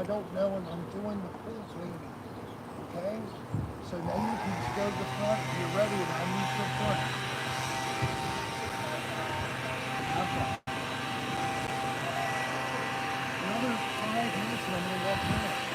I don't know, and I'm doing the pool cleaning. Okay? So now you can just go to the front. If you're ready, and I'll move to the front. Okay. Another 5 minutes and I'm going to walk in.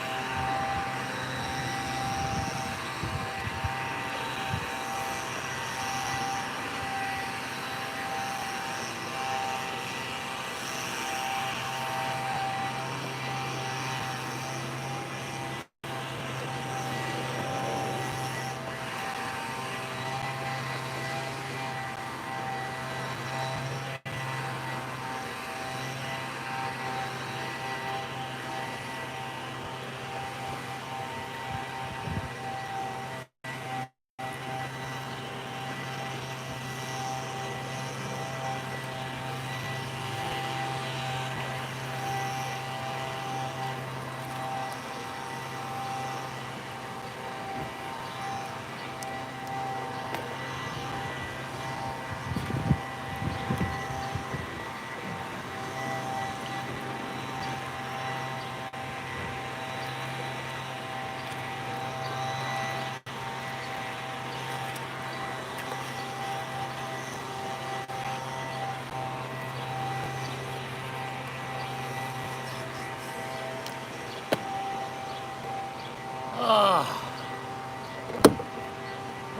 Ah,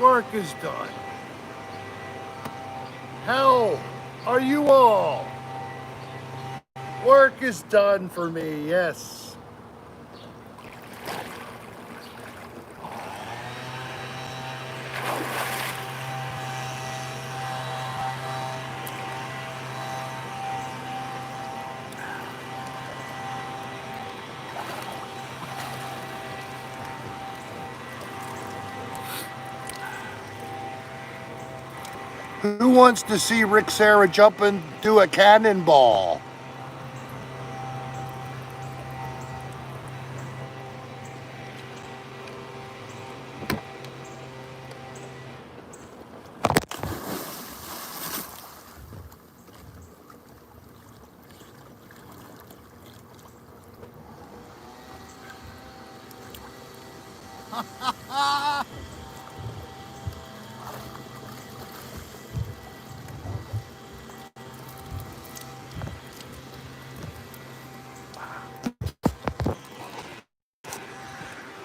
work is done. How are you all? Work is done for me, yes. Who wants to see Rick Sarah jump and do a cannonball?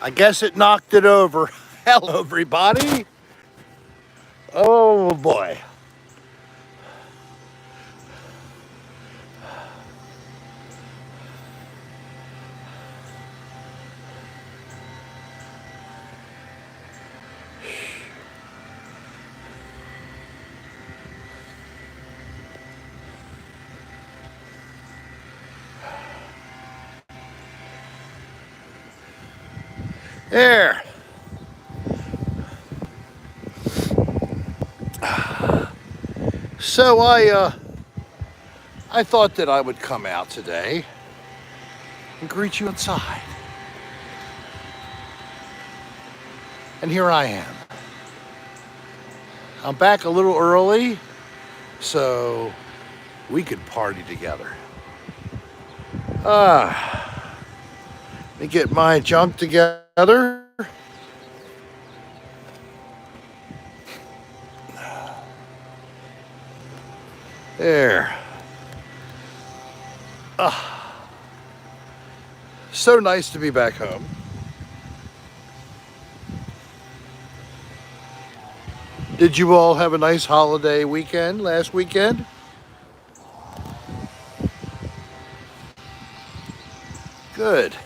I guess it knocked it over. Hello, everybody. Oh, boy. There. So I thought that I would come out today and greet you inside. And here I am. I'm back a little early so we could party together. Let me get my junk together. There. So nice to be back home. Did you all have a nice holiday weekend last weekend? Good.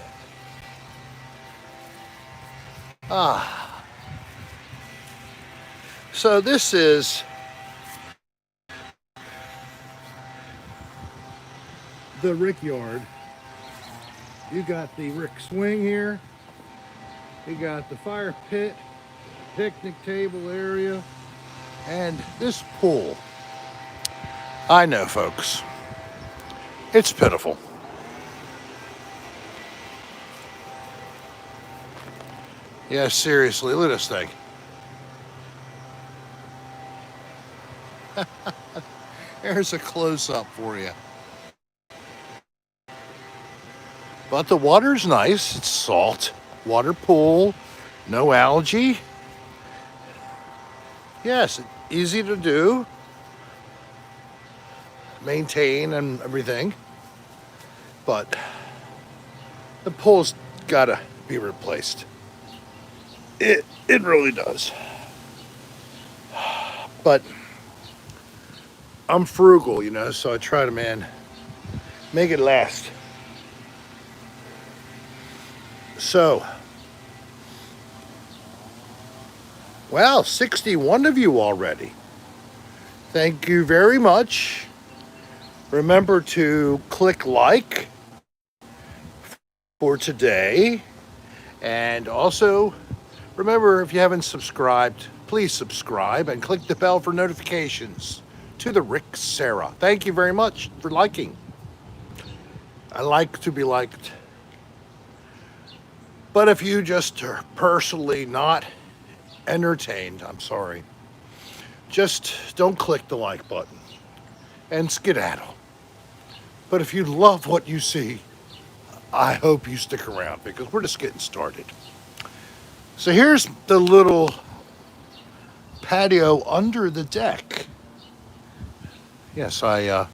So this is the Rick yard. You got the Rick swing here. You got the fire pit, picnic table area, and this pool. I know, folks. It's pitiful. Yeah, seriously, look at this thing. There's a close-up for you. But the water's nice. It's salt water pool, no algae. Yes, easy to do, maintain and everything. But the pool's gotta be replaced. It really does. But I'm frugal, you know, so I try to, make it last. So, wow, 61 of you already. Thank you very much. Remember to click like for today. And also, remember, if you haven't subscribed, please subscribe and click the bell for notifications. To the Rick Sarah. Thank you very much for liking. I like to be liked. But if you just are personally not entertained, I'm sorry. Just don't click the like button and skedaddle. But if you love what you see, I hope you stick around because we're just getting started. So here's the little patio under the deck. Yes, I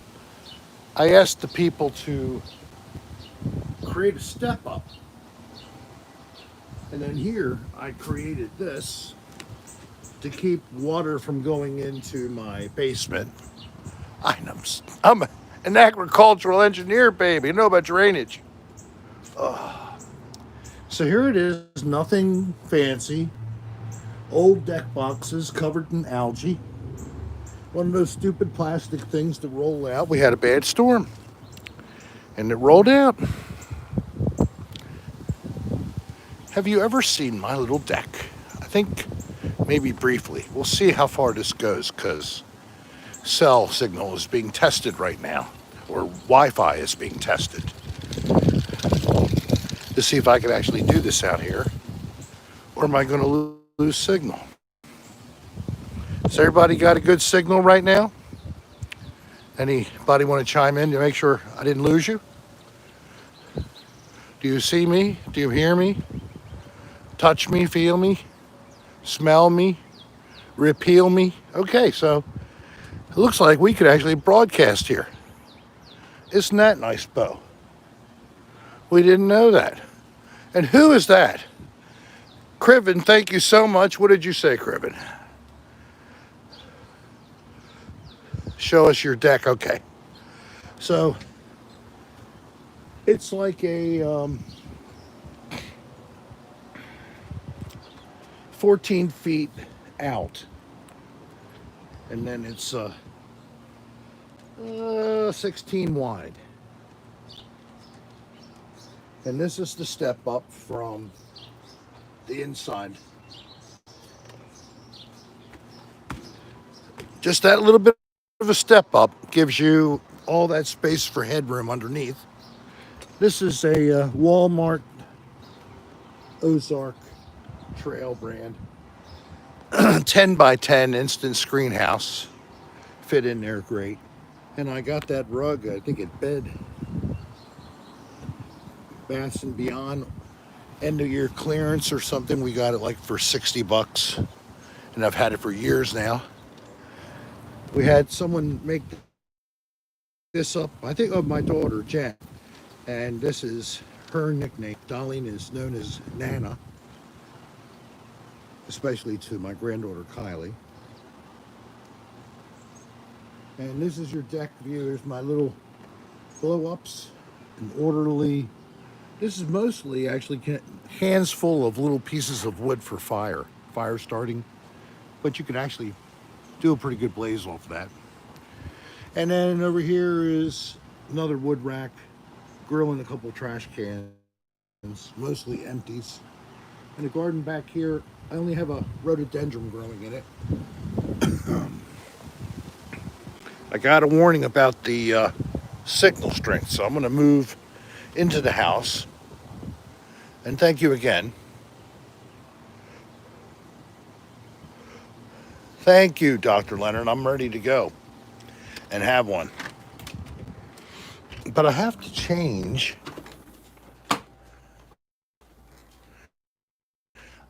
asked the people to create a step up. And then here I created this to keep water from going into my basement. I'm an agricultural engineer, baby. You know about drainage. So here it is, nothing fancy. Old deck boxes covered in algae. One of those stupid plastic things that roll out. We had a bad storm and it rolled out. Have you ever seen my little deck? I think maybe briefly. We'll see how far this goes because cell signal is being tested right now, or Wi-Fi is being tested to see if I can actually do this out here, or am I going to lose signal? Has everybody got a good signal right now? Anybody want to chime in to make sure I didn't lose you? Do you see me? Do you hear me? Touch me, feel me, smell me, repeal me? Okay, so it looks like we could actually broadcast here. Isn't that nice, Bo? We didn't know that. And who is that? Criven, thank you so much. What did you say, Criven? Show us your deck. Okay. So it's like a 14 feet out. And then it's 16 wide. And this is the step up from the inside. Just that little bit of a step up gives you all that space for headroom underneath. This is a Walmart Ozark Trail brand. 10 by 10 instant screen house. Fit in there great. And I got that rug, I think at Bath and Beyond, end of year clearance or something. We got it like for 60 bucks. And I've had it for years now. We had someone make this up, I think of my daughter, Jen. And this is her nickname. Dolline is known as Nana, especially to my granddaughter, Kylie. And this is your deck view. There's my little blow-ups, an orderly. This is mostly actually hands full of little pieces of wood for fire starting. But you can actually do a pretty good blaze off that. And then over here is another wood rack, grill and a couple trash cans, mostly empties. And the garden back here, I only have a rhododendron growing in it. I got a warning about the signal strength, so I'm going to move into the house. And thank you again. Thank you, Dr. Leonard. I'm ready to go and have one. But I have to change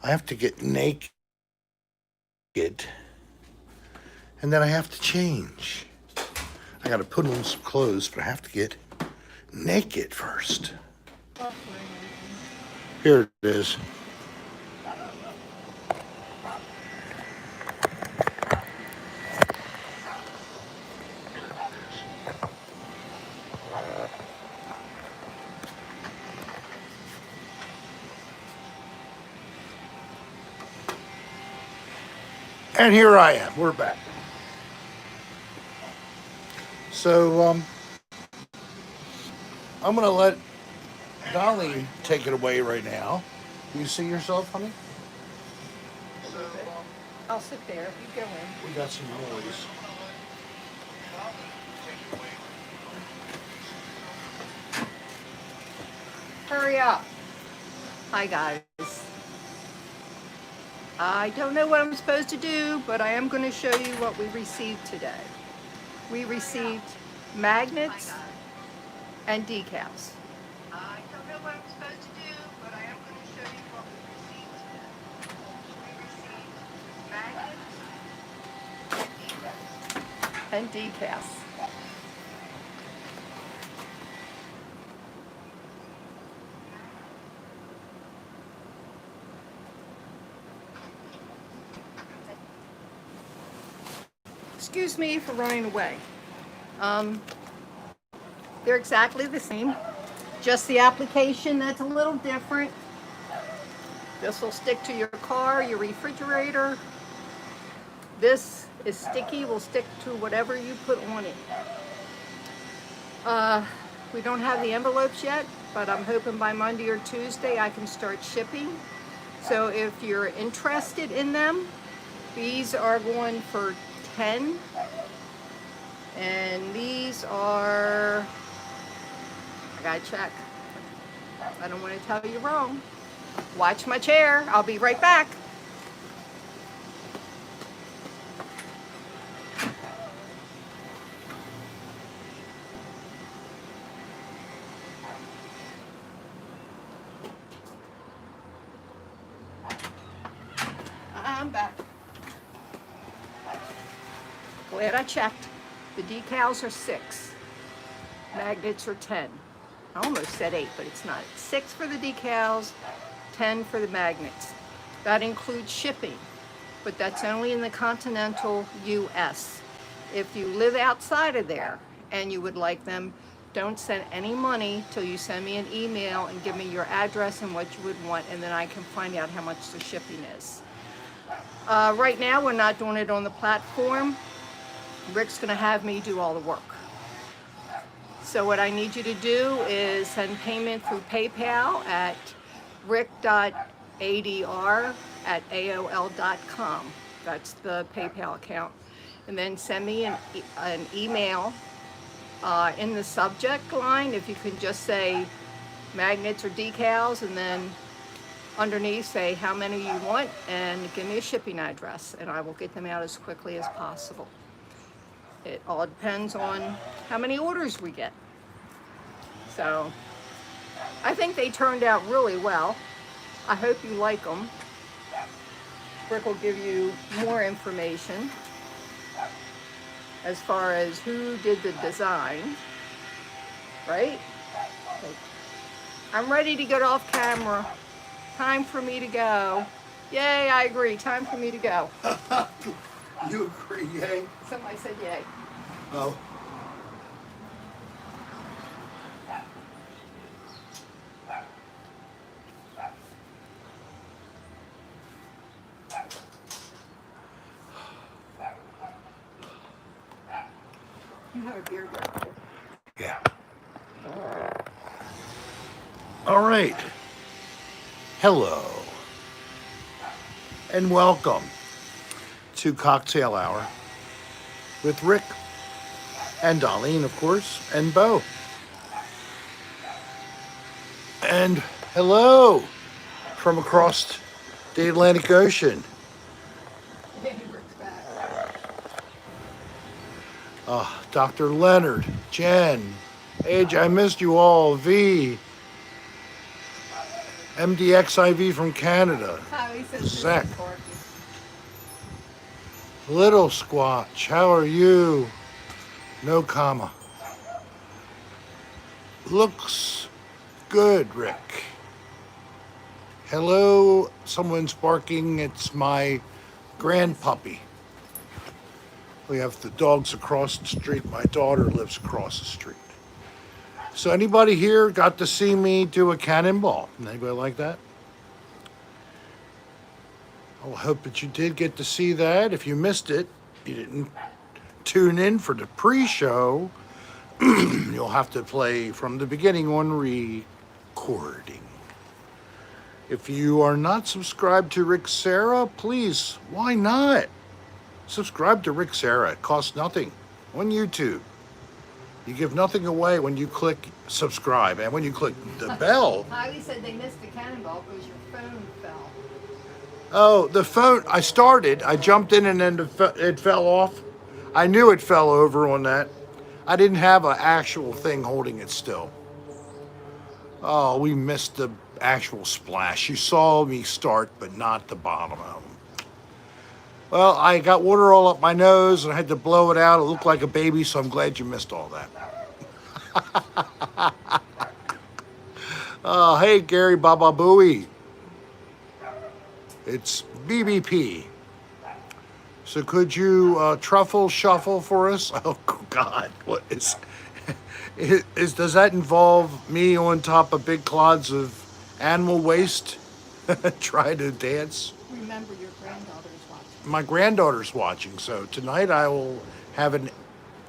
I have to get naked, and then I have to change. I got to put on some clothes, but I have to get naked first. Here it is. And here I am. We're back. So I'm going to let Dolly take it away right now. Do you see yourself, honey? I'll sit there if you go in. We got some noise. Hurry up. Hi, guys. I don't know what I'm supposed to do, but I am going to show you what we received today. We received magnets and decals. I don't know what I'm supposed to do, but I am going to show you what we received today. We received magnets and decals. Excuse me for running away. They're exactly the same, just the application that's a little different. This will stick to your car, your refrigerator. This is sticky, will stick to whatever you put on it. We don't have the envelopes yet, but I'm hoping by Monday or Tuesday I can start shipping. So if you're interested in them, these are going for 10, and these are, I gotta check. I don't want to tell you wrong. Watch my chair. I'll be right back. I'm back. Glad I checked. The decals are 6. Magnets are 10. I almost said 8, but it's not. 6 for the decals, 10 for the magnets. That includes shipping, but that's only in the continental US. If you live outside of there and you would like them, don't send any money till you send me an email and give me your address and what you would want, and then I can find out how much the shipping is. Right now, we're not doing it on the platform. Rick's gonna have me do all the work. So what I need you to do is send payment through PayPal at rick.adr@aol.com. That's the PayPal account. And then send me an email in the subject line, if you can just say magnets or decals, and then underneath say how many you want and give me a shipping address, and I will get them out as quickly as possible. It all depends on how many orders we get. So I think they turned out really well. I hope you like them. Rick will give you more information as far as who did the design, right? I'm ready to get off camera. Time for me to go. Yay, I agree. Time for me to go. You agree, yay? Somebody said yay. Oh. You have a beer garden. Yeah. All right. Hello. And welcome to Cocktail Hour with Rick and Dolline, of course, and Bo. And hello from across the Atlantic Ocean. Dr. Leonard, Jen, Age, I missed you all, V, MDXIV from Canada. Kylie says this Zach. is Corky. Little Squatch, how are you? No comma. Looks good, Rick. Hello, someone's barking. It's my grandpuppy. We have the dogs across the street. My daughter lives across the street. So anybody here got to see me do a cannonball? Anybody like that? I hope that you did get to see that. If you missed it, you didn't tune in for the pre-show, you'll have to play from the beginning on recording. If you are not subscribed to Rick Sarah, please, why not? Subscribe to Rick Sarah. It costs nothing on YouTube. You give nothing away when you click subscribe. And when you click the bell. Kylie said they missed the cannonball because your phone fell. Oh, the phone, I jumped in and then it fell off. I knew it fell over on that. I didn't have an actual thing holding it still. Oh, we missed the actual splash. You saw me start, but not the bottom of them. Well, I got water all up my nose and I had to blow it out. It looked like a baby, so I'm glad you missed all that. Oh, hey, Gary Baba Booey. It's BBP. So could you truffle shuffle for us? Oh, God. What is does that involve me on top of big clods of animal waste trying to dance? Remember, your granddaughter's watching. My granddaughter's watching, so tonight I will have an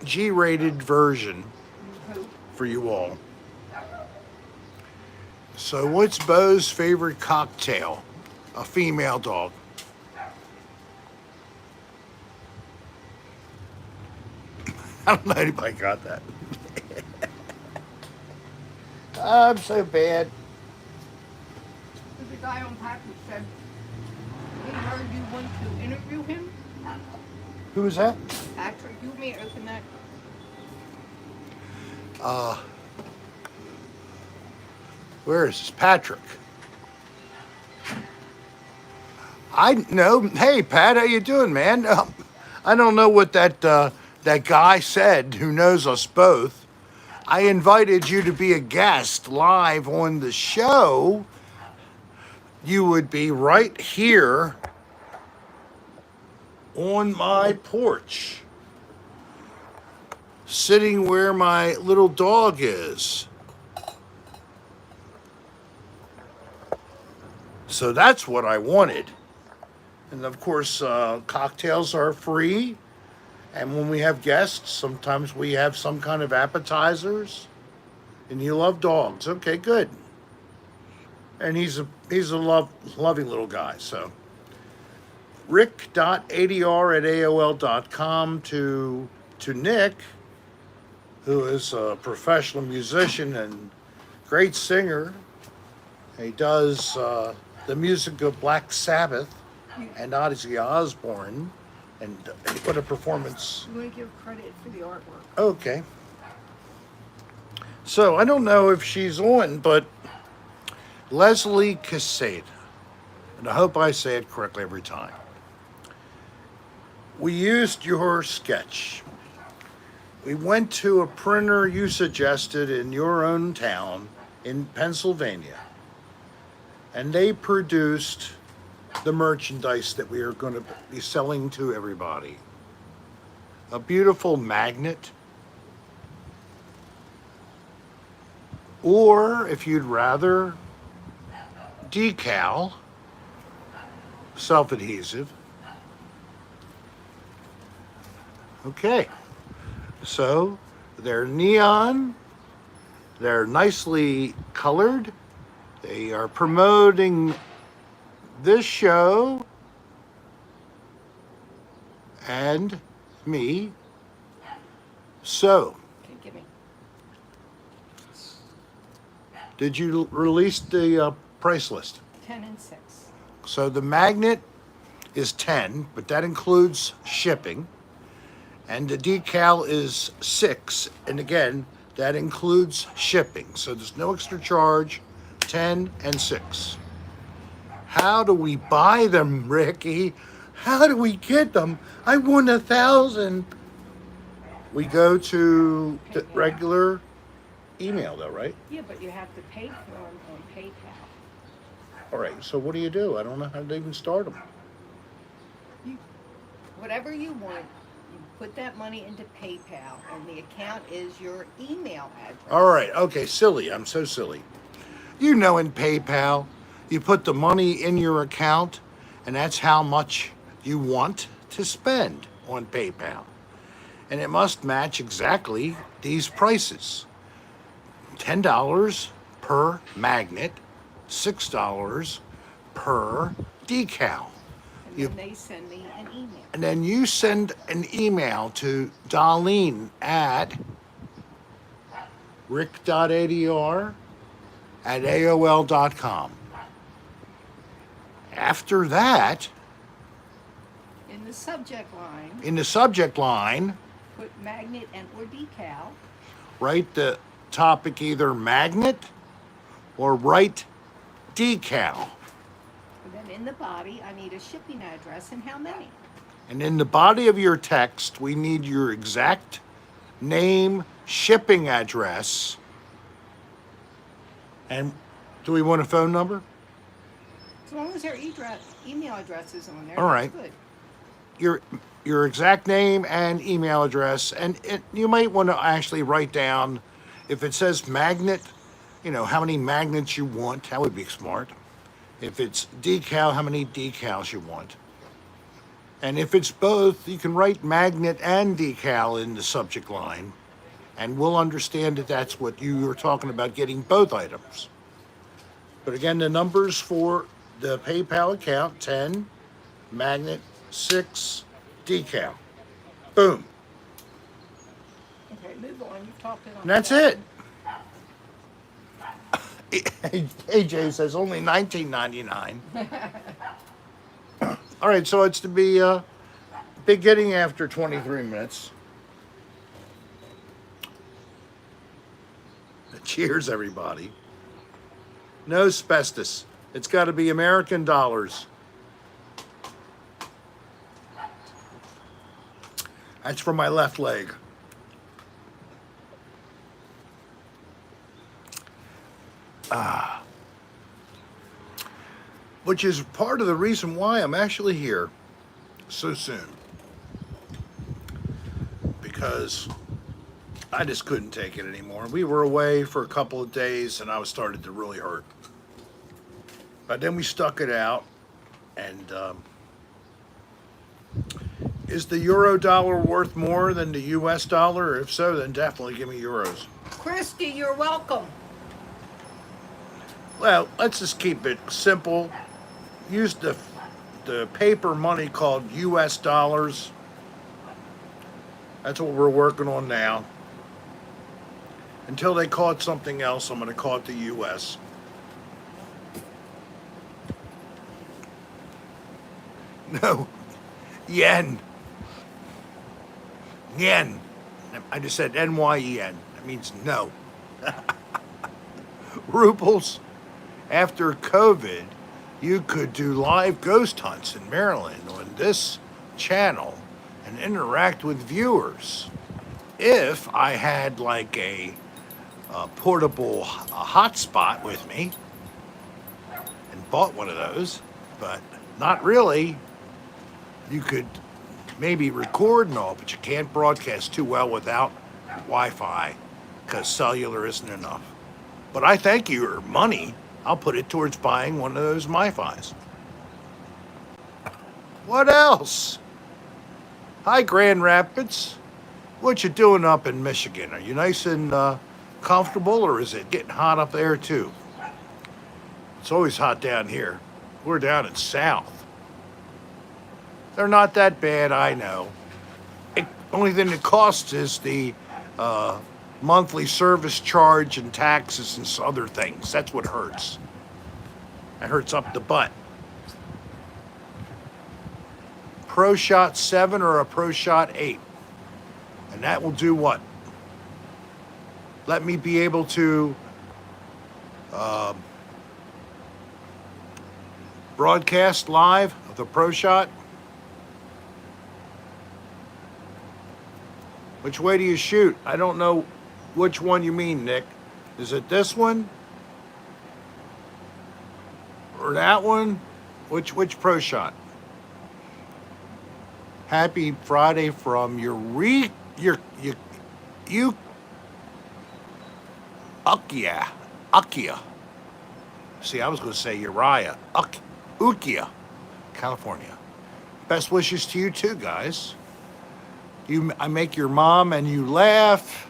G-rated version for you all. So what's Bo's favorite cocktail? A female dog. I don't know anybody got that. I'm so bad. The guy on package said he heard you want to interview him. Who is that? Patrick, you may open that. Where is this? Patrick. I know. Hey, Pat, how you doing, man? I don't know what that guy said who knows us both. I invited you to be a guest live on the show. You would be right here on my porch, sitting where my little dog is. So that's what I wanted. And of course, cocktails are free. And when we have guests, sometimes we have some kind of appetizers. And you love dogs. Okay, good. And he's a loving little guy. So rick.adr@aol.com to Nick, who is a professional musician and great singer. He does the music of Black Sabbath and Ozzy Osbourne. And what a performance. You want to give credit for the artwork. Okay. So I don't know if she's on, but Leslie Casada, and I hope I say it correctly every time. We used your sketch. We went to a printer you suggested in your own town in Pennsylvania, and they produced the merchandise that we are going to be selling to everybody. A beautiful magnet, or if you'd rather, decal, self-adhesive. Okay, so they're neon, they're nicely colored, they are promoting this show and me. So, Okay, give me. did you release the price list? 10 and 6. So the magnet is 10, but that includes shipping. And the decal is 6, and again, that includes shipping. So there's no extra charge 10, and 6. How do we buy them, Ricky? How do we get them? I won 1,000. We go to the regular email, though, right? Yeah, but you have to pay for them on PayPal. All right, so what do? I don't know how to even start them. Whatever you want, you put that money into PayPal, and the account is your email address. All right, okay, silly. I'm so silly. You know, in PayPal, you put the money in your account, and that's how much you want to spend on PayPal. And it must match exactly these prices. $10 per magnet, $6 per decal. And then they send me an email. And then you send an email to Dolline at rick.adr@aol.com. After that, In the subject line, put magnet and or decal. write the topic either magnet or write decal. And then in the body, I need a shipping address and how many. And in the body of your text, we need your exact name, shipping address, and do we want a phone number? As long as their email address is on there, All that's right. good. Your exact name and email address, and you might want to actually write down, if it says magnet, how many magnets you want. That would be smart. If it's decal, how many decals you want. And if it's both, you can write magnet and decal in the subject line, and we'll understand that that's what you were talking about, getting both items. But again, the numbers for the PayPal account: 10, magnet, 6, decal. Boom. Okay, move on. You've talked enough. And that's it. AJ says only $19.99. All right, so it's to be beginning after 23 minutes. Cheers, everybody. No asbestos. It's got to be American dollars. That's for my left leg. Which is part of the reason why I'm actually here so soon. Because I just couldn't take it anymore. We were away for a couple of days and I was starting to really hurt. But then we stuck it out. And is the euro dollar worth more than the US dollar? If so, then definitely give me euros. Christy, you're welcome. Well, let's just keep it simple. Use the paper money called US dollars. That's what we're working on now. Until they call it something else, I'm going to call it the US. No, yen. Yen. I just said NYEN. That means no. Rubles. After COVID, you could do live ghost hunts in Maryland on this channel and interact with viewers. If I had like a portable hotspot with me and bought one of those, but not really. You could maybe record and all, but you can't broadcast too well without Wi-Fi because cellular isn't enough. But I thank you your money. I'll put it towards buying one of those MiFis. What else? Hi, Grand Rapids. What you doing up in Michigan? Are you nice and comfortable, or is it getting hot up there too? It's always hot down here. We're down in South. They're not that bad, I know. Only thing that costs is the monthly service charge and taxes and other things. That's what hurts. That hurts up the butt. Pro Shot 7 or a Pro Shot 8. And that will do what? Let me be able to broadcast live of the Pro Shot. Which way do you shoot? I don't know which one you mean, Nick. Is it this one? Or that one? Which Pro Shot? Happy Friday from Ukiah. See, I was going to say Uriah. Ukiah, California. Best wishes to you too, guys. I make your mom and you laugh,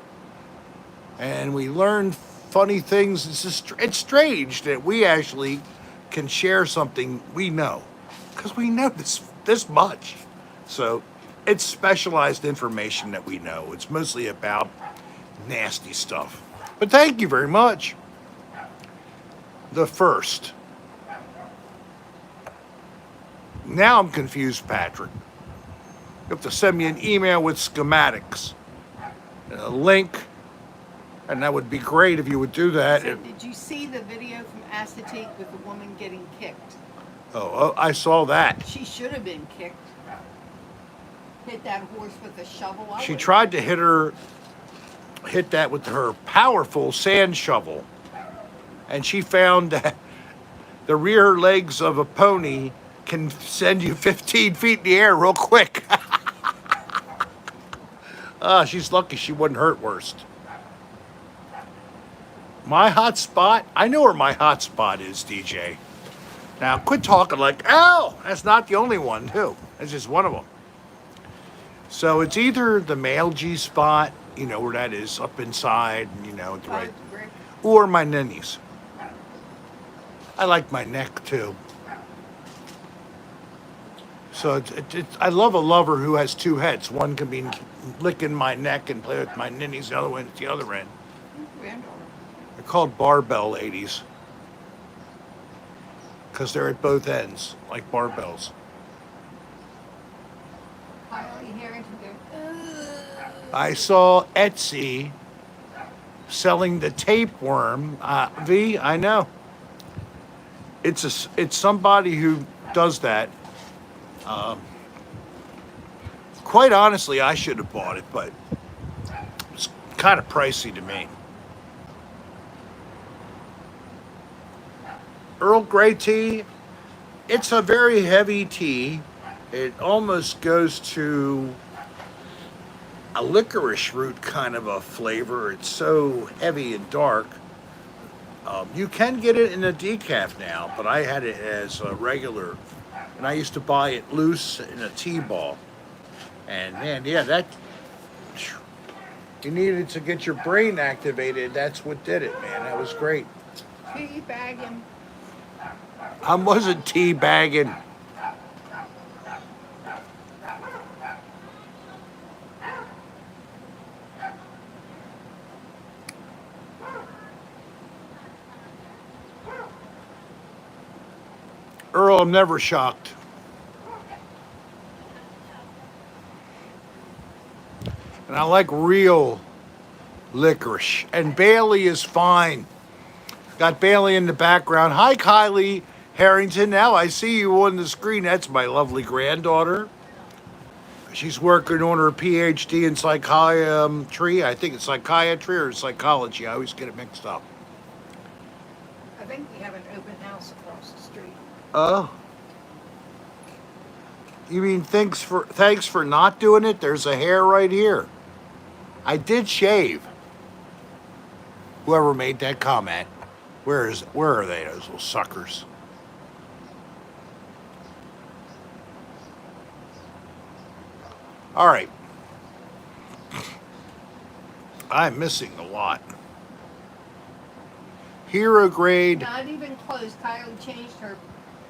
and we learn funny things. It's strange that we actually can share something we know, because we know this much. So it's specialized information that we know. It's mostly about nasty stuff. But thank you very much. The first. Now I'm confused, Patrick. You have to send me an email with schematics and a link, and that would be great if you would do that. So did you see the video from Assateague with the woman getting kicked? Oh, I saw that. She should have been kicked. Hit that horse with a shovel. She tried to hit that with her powerful sand shovel, and she found that the rear legs of a pony can send you 15 feet in the air real quick. She's lucky she wasn't hurt worst. My hot spot? I know where my hot spot is, DJ. Now, quit talking like, oh, that's not the only one, too. That's just one of them. So it's either the male G spot, you know where that is, up inside, you know, it's right, or my ninnies. I like my neck, too. So I love a lover who has two heads. One can be licking my neck and play with my ninnies, the other one at the other end. They're called barbell ladies, because they're at both ends, like barbells. I saw Etsy selling the tapeworm. V, I know. It's somebody who does that. Quite honestly, I should have bought it, but it's kind of pricey to me. Earl Grey tea, it's a very heavy tea. It almost goes to a licorice root kind of a flavor. It's so heavy and dark. You can get it in a decaf now, but I had it as a regular, and I used to buy it loose in a tea ball. And man, yeah, that you needed to get your brain activated. That's what did it, man. That was great. Tea bagging. I wasn't tea bagging. Earl, I'm never shocked. And I like real licorice. And Bailey is fine. Got Bailey in the background. Hi, Kylie Harrington. Now I see you on the screen. That's my lovely granddaughter. She's working on her PhD in psychiatry. I think it's psychiatry or psychology. I always get it mixed up. I think we have an open house across the street. Oh. You mean thanks for not doing it? There's a hair right here. I did shave. Whoever made that comment. Where are they, those little suckers? All right. I'm missing a lot. Hero grade. Not even close. Kylie changed her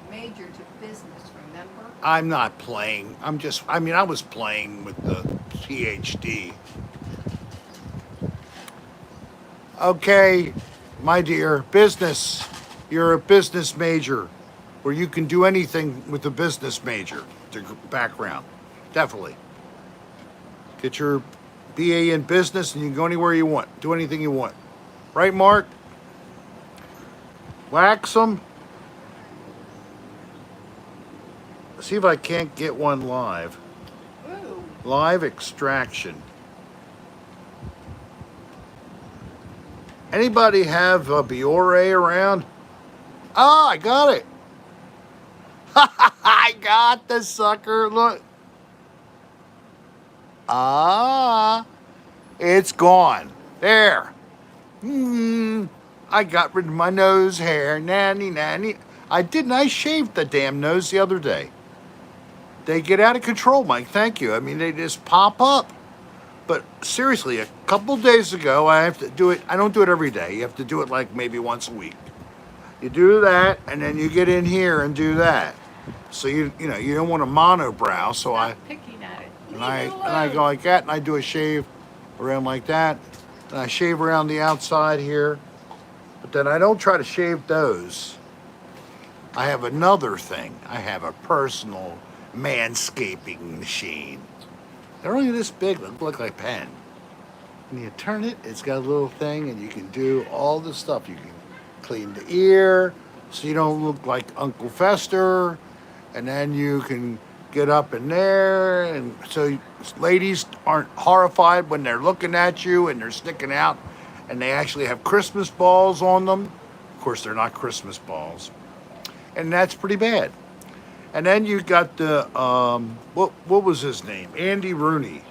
major to business, remember? I'm not playing. I was playing with the PhD. Okay, my dear, business. You're a business major, where you can do anything with a business major background. Definitely. Get your BA in business and you can go anywhere you want. Do anything you want. Right, Mark? Wax them. see if I can't get one live. Ooh. Live extraction. Anybody have a Biore around? Ah, I got it. I got the sucker. Look. Ah, it's gone. There. I got rid of my nose hair. Nanny, nanny. I shaved the damn nose the other day. They get out of control, Mike. Thank you. I mean, they just pop up. But seriously, a couple days ago, I have to do it. I don't do it every day. You have to do it like maybe once a week. You do that, and then you get in here and do that. So you don't want a monobrow. So Picking at it. I go like that, and I do a shave around like that, and I shave around the outside here. But then I don't try to shave those. I have another thing. I have a personal manscaping machine. They're only this big, they look like a pen. When you turn it, it's got a little thing, and you can do all the stuff. You can clean the ear, so you don't look like Uncle Fester, and then you can get up in there, and so ladies aren't horrified when they're looking at you and they're sticking out, and they actually have Christmas balls on them. Of course, they're not Christmas balls, and that's pretty bad. And then you got the, what was his name? Andy Rooney.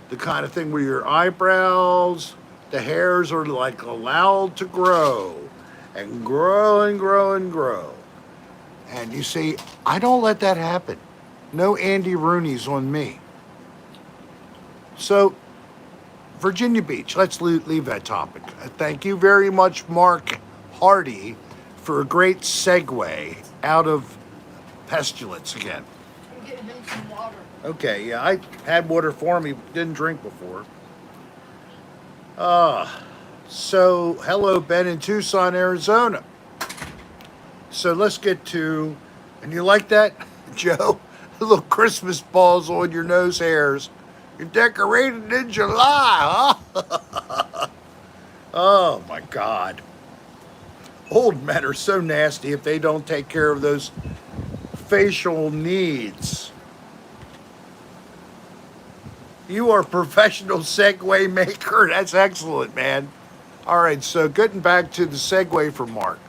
The kind of thing where your eyebrows, the hairs are like allowed to grow and grow and grow and grow. And you see, I don't let that happen. No Andy Rooney's on me. So, Virginia Beach, let's leave that topic. Thank you very much, Mark Hardy, for a great segue out of pestilence again. I'm getting him some water. Okay, yeah, I had water for him. He didn't drink before. So hello, Ben in Tucson, Arizona. So let's get to, and you like that, Joe? Little Christmas balls on your nose hairs. You're decorated in July, huh? Oh my God. Old men are so nasty if they don't take care of those facial needs. You are a professional segue maker. That's excellent, man. All right, so getting back to the segue for Mark.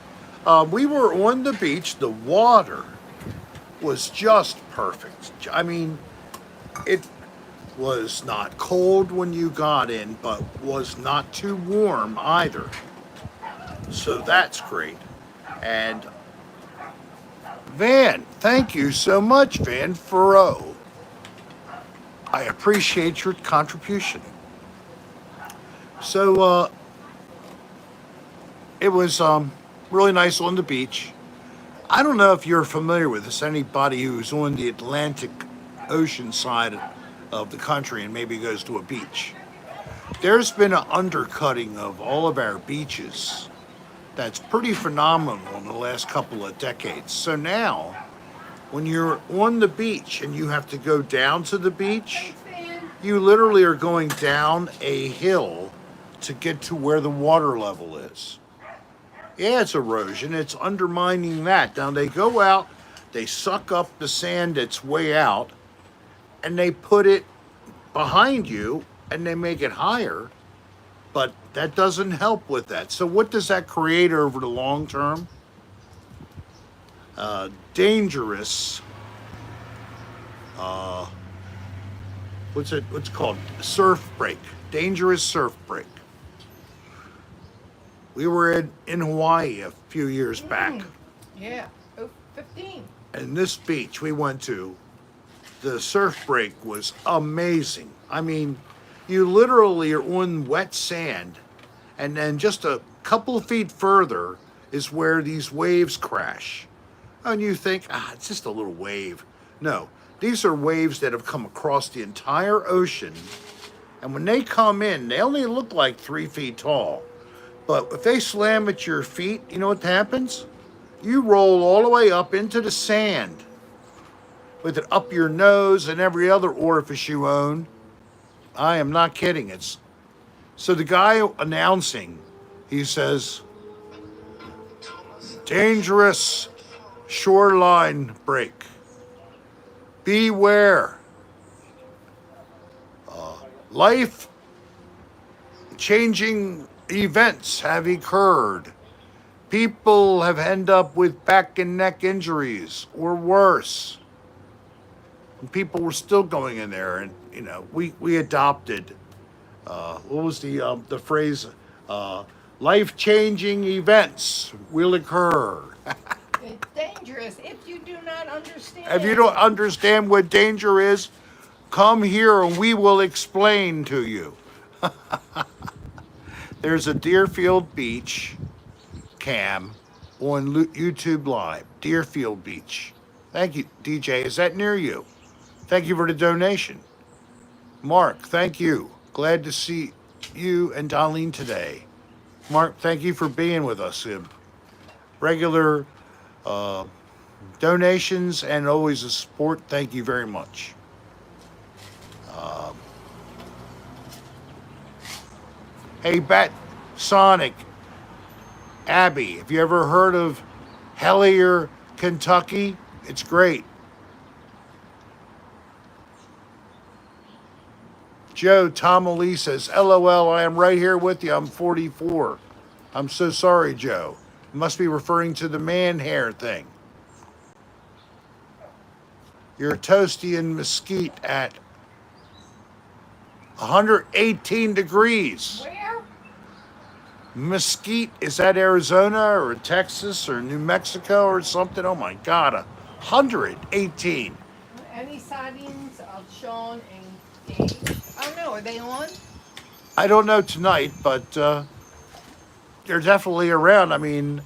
We were on the beach. The water was just perfect. I mean, it was not cold when you got in, but was not too warm either. So that's great. And Van, thank you so much, Van Furrow. I appreciate your contribution. So it was really nice on the beach. I don't know if you're familiar with this, anybody who's on the Atlantic Ocean side of the country and maybe goes to a beach. There's been an undercutting of all of our beaches that's pretty phenomenal in the last couple of decades. So now, when you're on the beach and you have to go down to the beach, you literally are going down a hill to get to where the water level is. Yeah, it's erosion. It's undermining that. Now they go out, they suck up the sand that's way out, and they put it behind you, and they make it higher, but that doesn't help with that. So what does that create over the long term? Dangerous, what's it called? Surf break. Dangerous surf break. We were in Hawaii a few years back. Yeah, 15. And this beach we went to, the surf break was amazing. I mean, you literally are on wet sand, and then just a couple of feet further is where these waves crash. And you think, it's just a little wave. No, these are waves that have come across the entire ocean. And when they come in, they only look like 3 feet tall. But if they slam at your feet, you know what happens? You roll all the way up into the sand with it up your nose and every other orifice you own. I am not kidding. So the guy announcing, he says, dangerous shoreline break. beware. Life changing events have occurred. People have ended up with back and neck injuries or worse. And people were still going in there, and we adopted. What was the phrase? Life changing events will occur. It's dangerous if you do not understand. If you don't understand what danger is, come here and we will explain to you. There's a Deerfield Beach cam on YouTube Live. Deerfield Beach. Thank you, DJ. Is that near you? Thank you for the donation. Mark, thank you. Glad to see you and Dolline today. Mark, thank you for being with us. Regular donations and always a support. Thank you very much. Hey, Bat Sonic, Abby, have you ever heard of Hellier, Kentucky? It's great. Joe Tomalee says, LOL, I am right here with you. I'm 44. I'm so sorry, Joe. Must be referring to the man hair thing. You're toasty in Mesquite at 118 degrees. Where? Mesquite, is that Arizona or Texas or New Mexico or something? Oh my God, 118. Any sightings of Sean and Dave? I don't know. Are they on? I don't know tonight, but they're definitely around. I mean,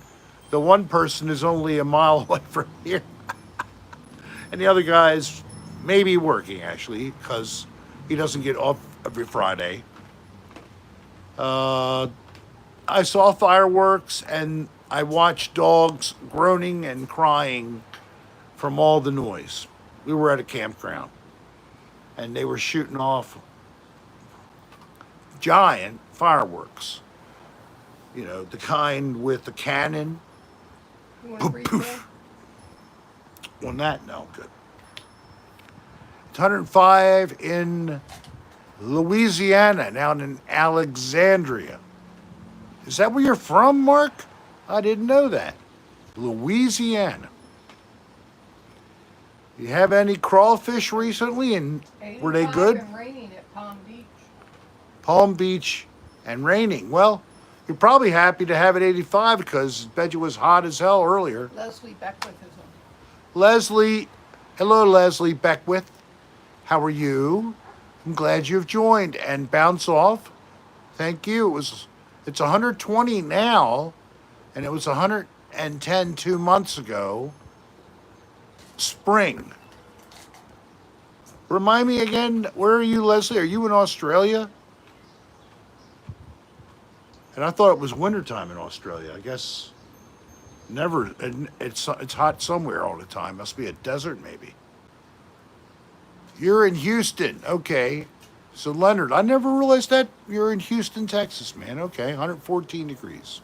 the one person is only a mile away from here. And the other guy's maybe working, actually, because he doesn't get off every Friday. I saw fireworks, and I watched dogs groaning and crying from all the noise. We were at a campground, and they were shooting off giant fireworks. You know, the kind with the cannon. You want to Poof, read poof. On that, no, good. It's 105 in Louisiana, down in Alexandria. Is that where you're from, Mark? I didn't know that. Louisiana. You have any crawfish recently, and were they good? And raining at Palm Beach. Palm Beach and raining. Well, you're probably happy to have it 85 because I bet you was hot as hell earlier. Leslie Beckwith is on. Leslie, hello Leslie Beckwith. How are you? I'm glad you've joined. And bounce off. Thank you. It's 120 now, and it was 110 2 months ago. Spring. Remind me again, where are you, Leslie? Are you in Australia? And I thought it was wintertime in Australia. I guess never. It's hot somewhere all the time. Must be a desert, maybe. You're in Houston. Okay. So, Leonard, I never realized that you're in Houston, Texas, man. Okay, 114 degrees.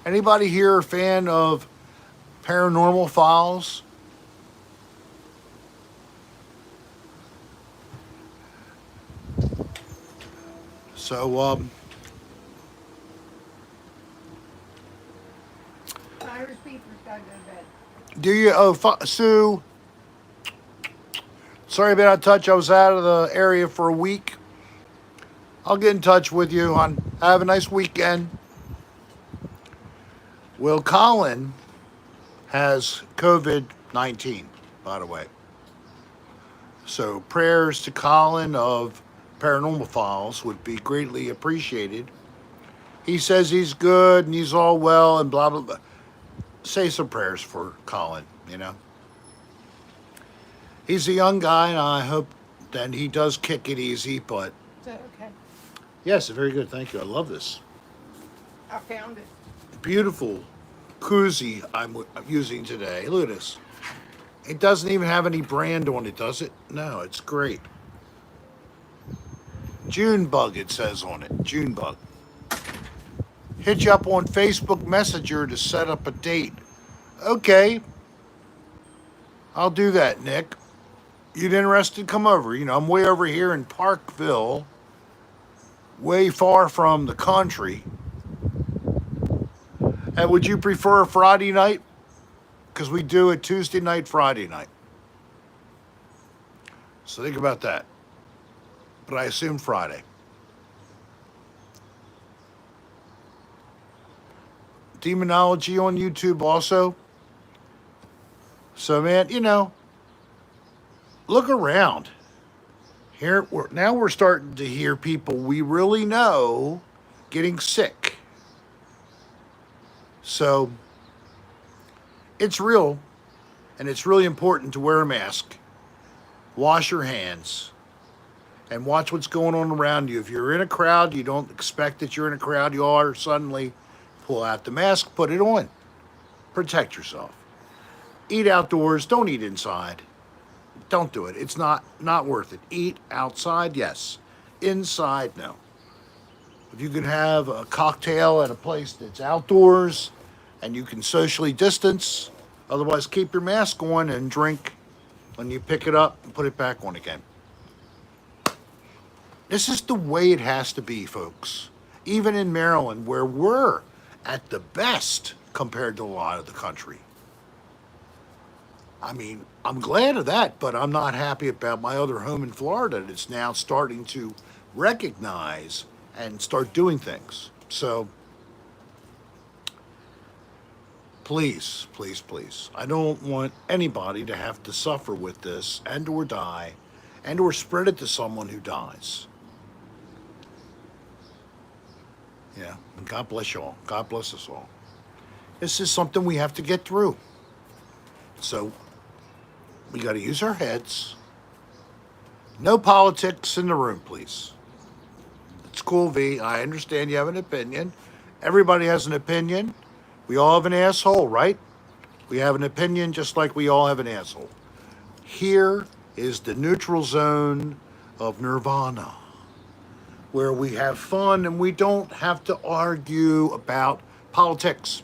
Anybody here a fan of Paranormal Files? So, Irish Beaver's got to go to bed. do you, Sue, sorry about out of touch. I was out of the area for a week. I'll get in touch with you on, have a nice weekend. Well, Colin has COVID-19, by the way. So prayers to Colin of Paranormal Files would be greatly appreciated. He says he's good and he's all well and blah, blah, blah. Say some prayers for Colin, you know. He's a young guy, and I hope that he does kick it easy, but... Is that okay? Yes, very good. Thank you. I love this. I found it. Beautiful koozie I'm using today. Look at this. It doesn't even have any brand on it, does it? No, it's great. Junebug, it says on it. Junebug. Hit you up on Facebook Messenger to set up a date. Okay, I'll do that, Nick. You interested? Come over. I'm way over here in Parkville, way far from the country. And would you prefer a Friday night? Because we do it Tuesday night, Friday night. So think about that. But I assume Friday. Demonology on YouTube also. So, man, look around. Now we're starting to hear people we really know getting sick. So it's real, and it's really important to wear a mask, wash your hands, and watch what's going on around you. If you're in a crowd, you don't expect that you're in a crowd, you are suddenly pull out the mask, put it on, protect yourself. Eat outdoors, don't eat inside. Don't do it. It's not worth it. Eat outside, yes. Inside, no. If you can have a cocktail at a place that's outdoors and you can socially distance, otherwise keep your mask on and drink when you pick it up and put it back on again. This is the way it has to be, folks. Even in Maryland, where we're at the best compared to a lot of the country. I mean, I'm glad of that, but I'm not happy about my other home in Florida that's now starting to recognize and start doing things. So please, please, please, I don't want anybody to have to suffer with this and or die and or spread it to someone who dies. Yeah, and God bless you all. God bless us all. This is something we have to get through. So we got to use our heads. No politics in the room, please. It's cool, V. I understand you have an opinion. Everybody has an opinion. We all have an asshole, right? We have an opinion just like we all have an asshole. Here is the neutral zone of nirvana, where we have fun and we don't have to argue about politics.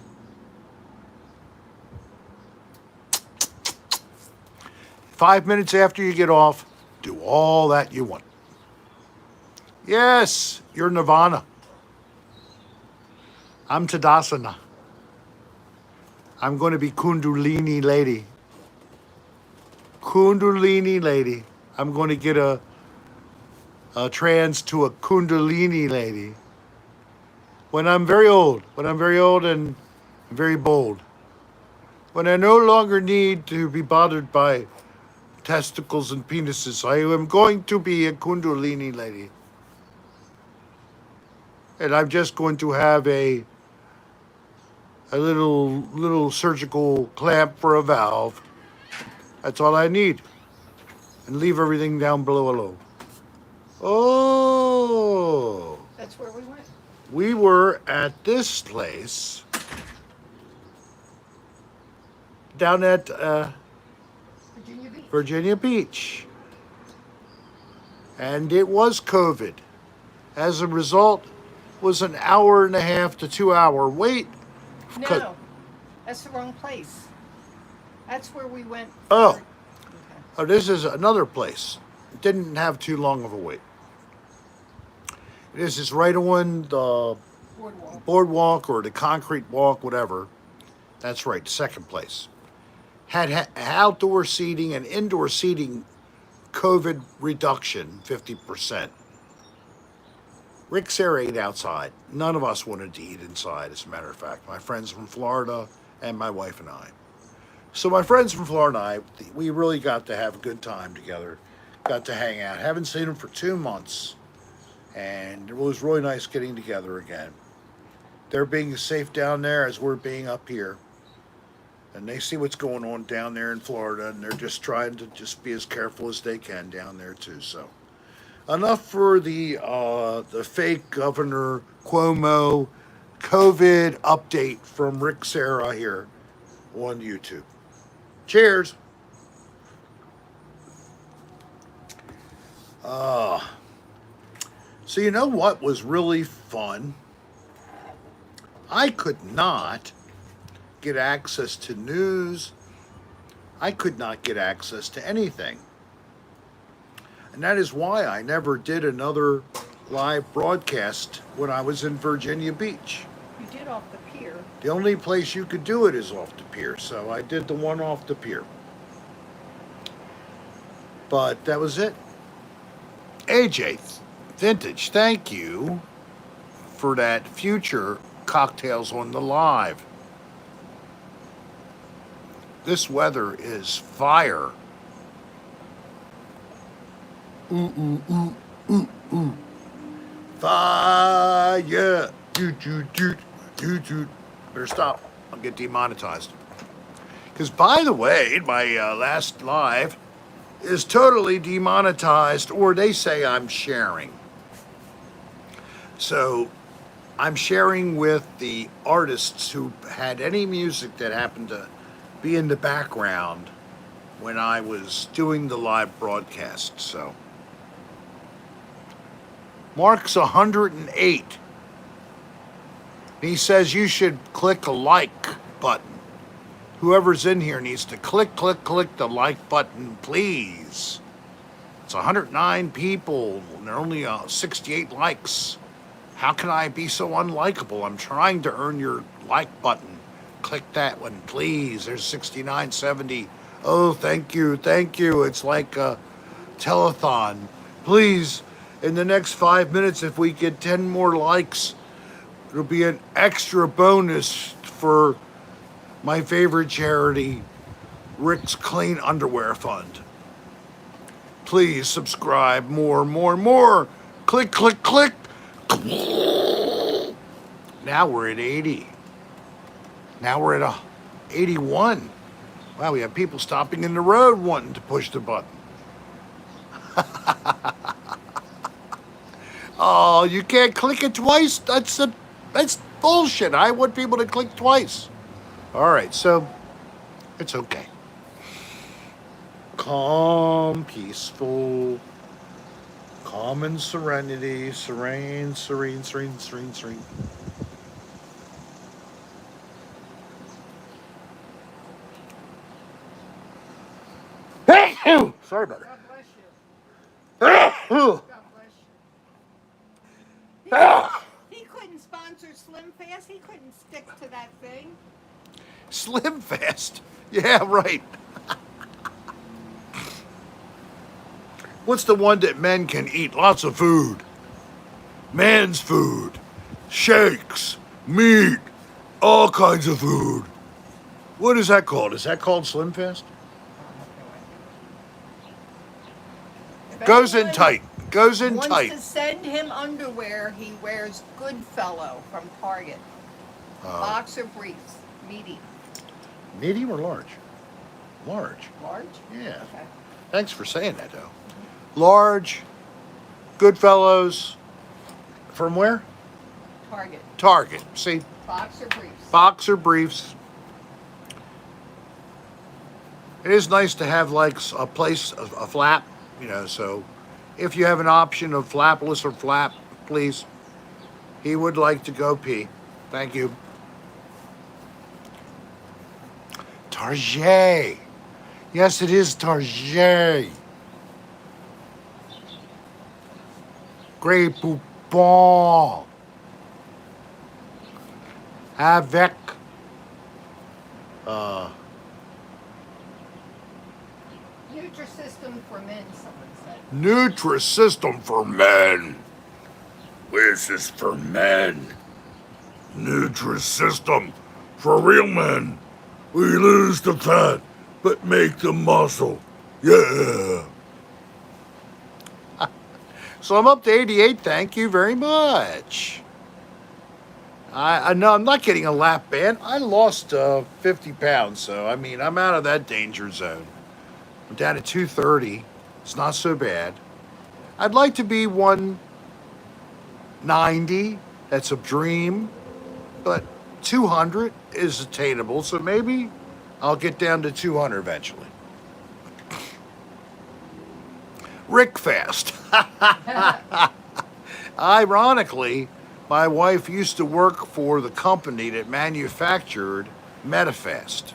Five minutes after you get off, do all that you want. Yes, you're nirvana. I'm Tadasana. I'm going to be Kundalini lady. Kundalini lady. I'm going to get a trans to a Kundalini lady. When I'm very old and very bold. When I no longer need to be bothered by testicles and penises, I am going to be a Kundalini lady. And I'm just going to have a little surgical clamp for a valve. That's all I need. And leave everything down below alone. Oh. That's where we went. We were at this place down at Virginia Beach. Virginia Beach. And it was COVID. As a result, was an hour and a half to 2 hour wait. No, that's the wrong place. That's where we went. Oh. Okay. Oh, this is another place. Didn't have too long of a wait. This is right on the boardwalk or the concrete walk, whatever. That's right, second place. Had outdoor seating and indoor seating COVID reduction, 50%. Rick Sarah ate outside. None of us wanted to eat inside, as a matter of fact. My friends from Florida and my wife and I. So my friends from Florida and I, we really got to have a good time together. Got to hang out. Haven't seen them for 2 months. And it was really nice getting together again. They're being safe down there as we're being up here. And they see what's going on down there in Florida, and they're just trying to just be as careful as they can down there too. So enough for the fake Governor Cuomo COVID update from Rick Sarah here on YouTube. Cheers. So you know what was really fun? I could not get access to news. I could not get access to anything. And that is why I never did another live broadcast when I was in Virginia Beach. You did off the pier. The only place you could do it is off the pier, so I did the one off the pier. But that was it. AJ Vintage, thank you for that future cocktails on the live. This weather is fire. Ooh, ooh, ooh, ooh, ooh. Fire. Doot, doot, doot, doot, doot. Better stop. I'll get demonetized. Because, by the way, my last live is totally demonetized, or they say I'm sharing. So I'm sharing with the artists who had any music that happened to be in the background when I was doing the live broadcast. So Mark's 108. He says you should click a like button. Whoever's in here needs to click the like button, please. It's 109 people, and there are only 68 likes. How can I be so unlikable? I'm trying to earn your like button. Click that one, please. There's 69, 70. Oh, thank you. It's like a telethon. Please, in the next 5 minutes, if we get 10 more likes, it'll be an extra bonus for my favorite charity, Rick's Clean Underwear Fund. Please subscribe more. Click. Now we're at 80. Now we're at 81. Wow, we have people stopping in the road wanting to push the button. Oh, you can't click it twice? That's bullshit. I want people to click twice. All right, so it's okay. Calm, peaceful, calm and serenity, serene. Sorry about God bless you. that. God bless you. He couldn't sponsor Slim Fast. He couldn't stick to that thing. Slim Fast. Yeah, right. What's the one that men can eat? Lots of food. Man's food. Shakes. Meat. All kinds of food. What is that called? Is that called Slim Fast? If Goes in anyone tight. Goes in wants tight. to send him underwear, he wears Goodfellow from Target. Boxer briefs, medium. Medium or large? Large. Large? Yeah. Okay. Thanks for saying that, though. Large. Goodfellows. From where? Target. Target. See? Boxer briefs. Boxer briefs. It is nice to have like a place, a flap, so if you have an option of flapless or flap, please. He would like to go pee. Thank you. Target. Yes, it is Target. Grey Poupon. Avec. Nutrisystem for men, someone said. Nutrisystem for men. This is for men. Nutrisystem for real men. We lose the fat, but make the muscle. Yeah. So I'm up to 88. Thank you very much. I know I'm not getting a lap band. I lost 50 pounds, so I'm out of that danger zone. I'm down to 230. It's not so bad. I'd like to be 190. That's a dream. But 200 is attainable, so maybe I'll get down to 200 eventually. Rick Fast. Ironically, my wife used to work for the company that manufactured Metafast.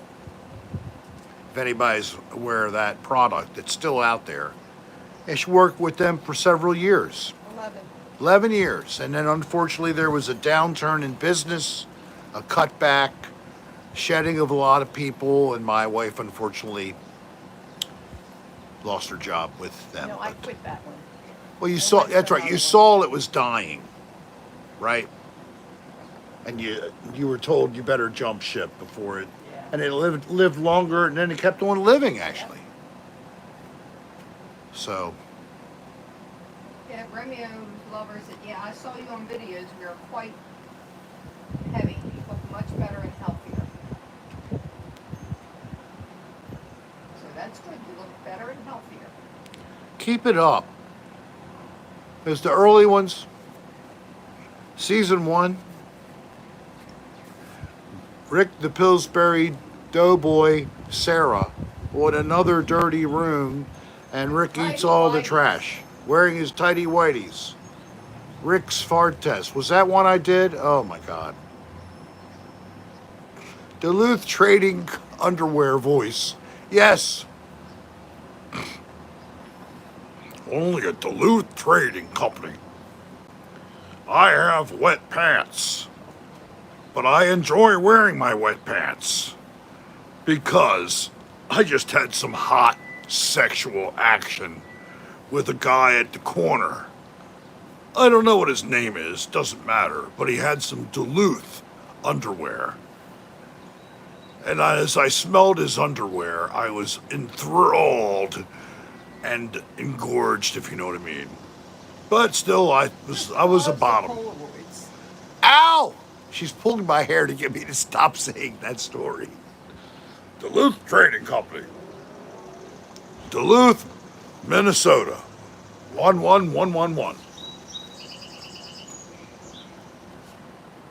If anybody's aware of that product, it's still out there. And she worked with them for several years. 11. 11 years. And then unfortunately there was a downturn in business, a cutback, shedding of a lot of people, and my wife unfortunately lost her job with them. No, I quit that one. Well, you I saw, went to that's right, you another saw it was dying, right? And you were told you better jump ship before it, Yeah. and it lived longer, and then it kept on living actually. So, Yeah, Romeo Lover said, yeah, I saw you on videos. You're quite heavy. You look much better and healthier. So that's good. You look better and healthier. keep it up. There's the early ones, season 1, Rick the Pillsbury Doughboy, Sarah, in another dirty room, and Rick eats Tidy all the whities. trash, wearing his tighty whities. Rick's fart test. Was that one I did? Oh my God. Duluth Trading Underwear voice. Yes. Only a Duluth Trading Company. I have wet pants, but I enjoy wearing my wet pants because I just had some hot sexual action with a guy at the corner. I don't know what his name is, doesn't matter, but he had some Duluth underwear. And as I smelled his underwear, I was enthralled and engorged, if you know what I mean. But still, I was a Loves the bottom. Polaroids. Ow! She's pulling my hair to get me to stop saying that story. Duluth Trading Company. Duluth, Minnesota. 11111.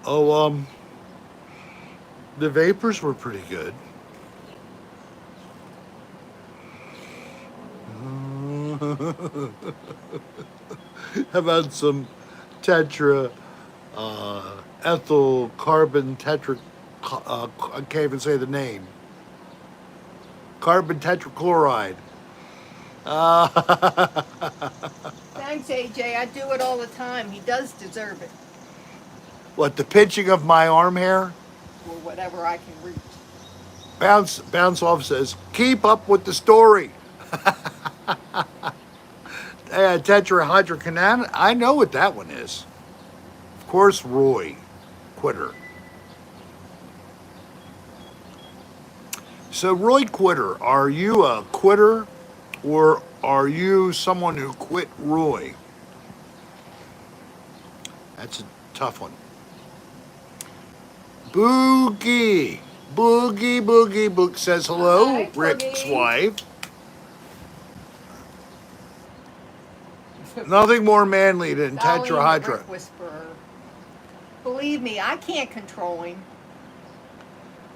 Oh, the vapors were pretty good. How about some tetra, ethyl carbon tetra, I can't even say the name. Carbon tetrachloride. Thanks, AJ. I do it all the time. He does deserve it. What, the pinching of my arm hair? Or whatever I can reach. Bounce off says, keep up with the story. Tetrahydrocannan, I know what that one is. Of course, Roy, quitter. So, Roy Quitter, are you a quitter or are you someone who quit Roy? That's a tough one. Boogie, Boogie says hello, Hi, Rick's Boogie. wife. Nothing more manly than Dolline, the tetrahydra. Rick Whisperer. Believe me, I can't control him.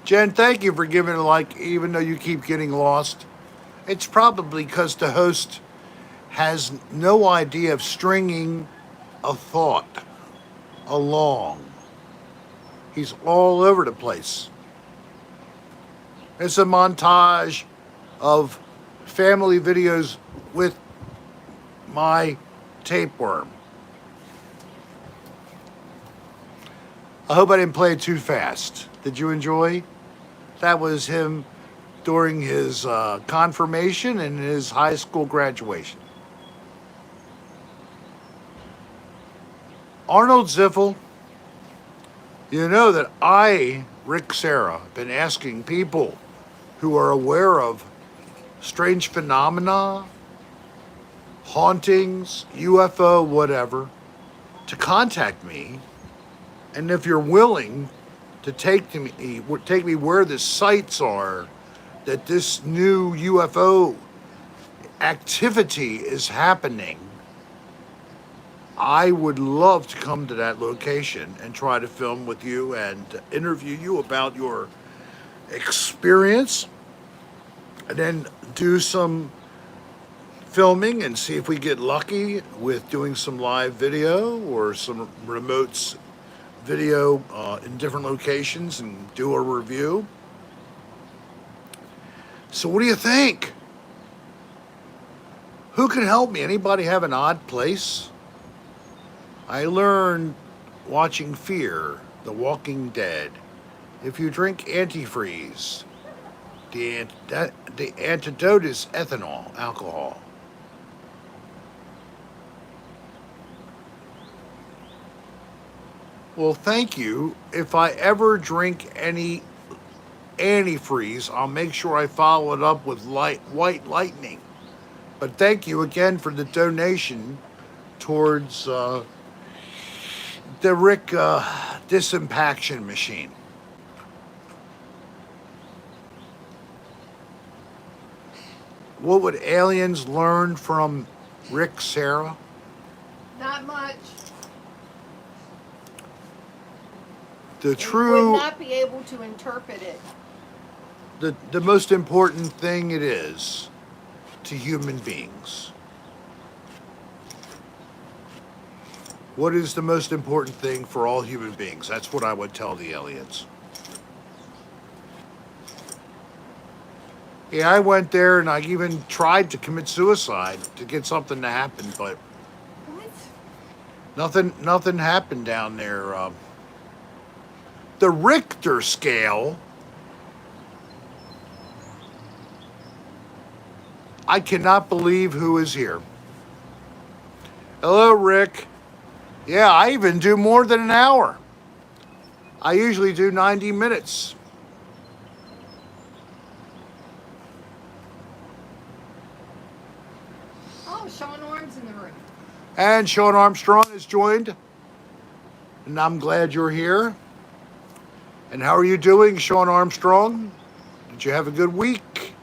Jen, thank you for giving a like, even though you keep getting lost. It's probably because the host has no idea of stringing a thought along. He's all over the place. It's a montage of family videos with my tapeworm. I hope I didn't play it too fast. Did you enjoy? That was him during his confirmation and his high school graduation. Arnold Ziffel, you know that I, Rick Serra, have been asking people who are aware of strange phenomena, hauntings, UFO, whatever, to contact me. And if you're willing to take me where the sites are that this new UFO activity is happening, I would love to come to that location and try to film with you and interview you about your experience, and then do some filming and see if we get lucky with doing some live video or some remote video in different locations and do a review. So what do you think? Who can help me? Anybody have an odd place? I learned watching Fear, The Walking Dead. If you drink antifreeze, the antidote is ethanol, alcohol. Well, thank you. If I ever drink any antifreeze, I'll make sure I follow it up with white lightning. But thank you again for the donation towards the Rick disimpaction machine. What would aliens learn from Rick, Sarah? Not much. The They true, would not be able to interpret it. the most important thing it is to human beings. What is the most important thing for all human beings? That's what I would tell the aliens. Yeah, I went there and I even tried to commit suicide to get something to happen, but What? nothing happened down there. The Richter scale, I cannot believe who is here. Hello, Rick. Yeah, I even do more than an hour. I usually do 90 minutes. Oh, Sean Orm's in the room. And Sean Armstrong has joined. And I'm glad you're here. And how are you doing, Sean Armstrong? Did you have a good week?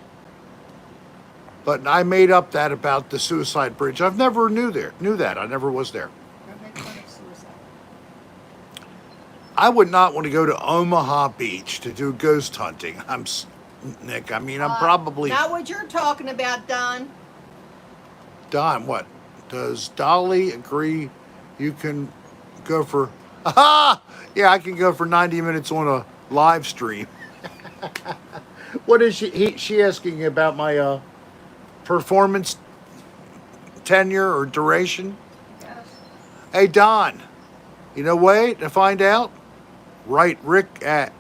But I made up that about the suicide bridge. I've never knew that. I never was there. Don't make fun of suicide. I would not want to go to Omaha Beach to do ghost hunting. Nick. I mean, I'm probably Not what you're talking about, Don. Don. What does Dolly agree? You can go for. Aha! Yeah, I can go for 90 minutes on a live stream. What is she asking about my performance tenure or duration? Yes. Hey Don, you know way to find out? Write Rick at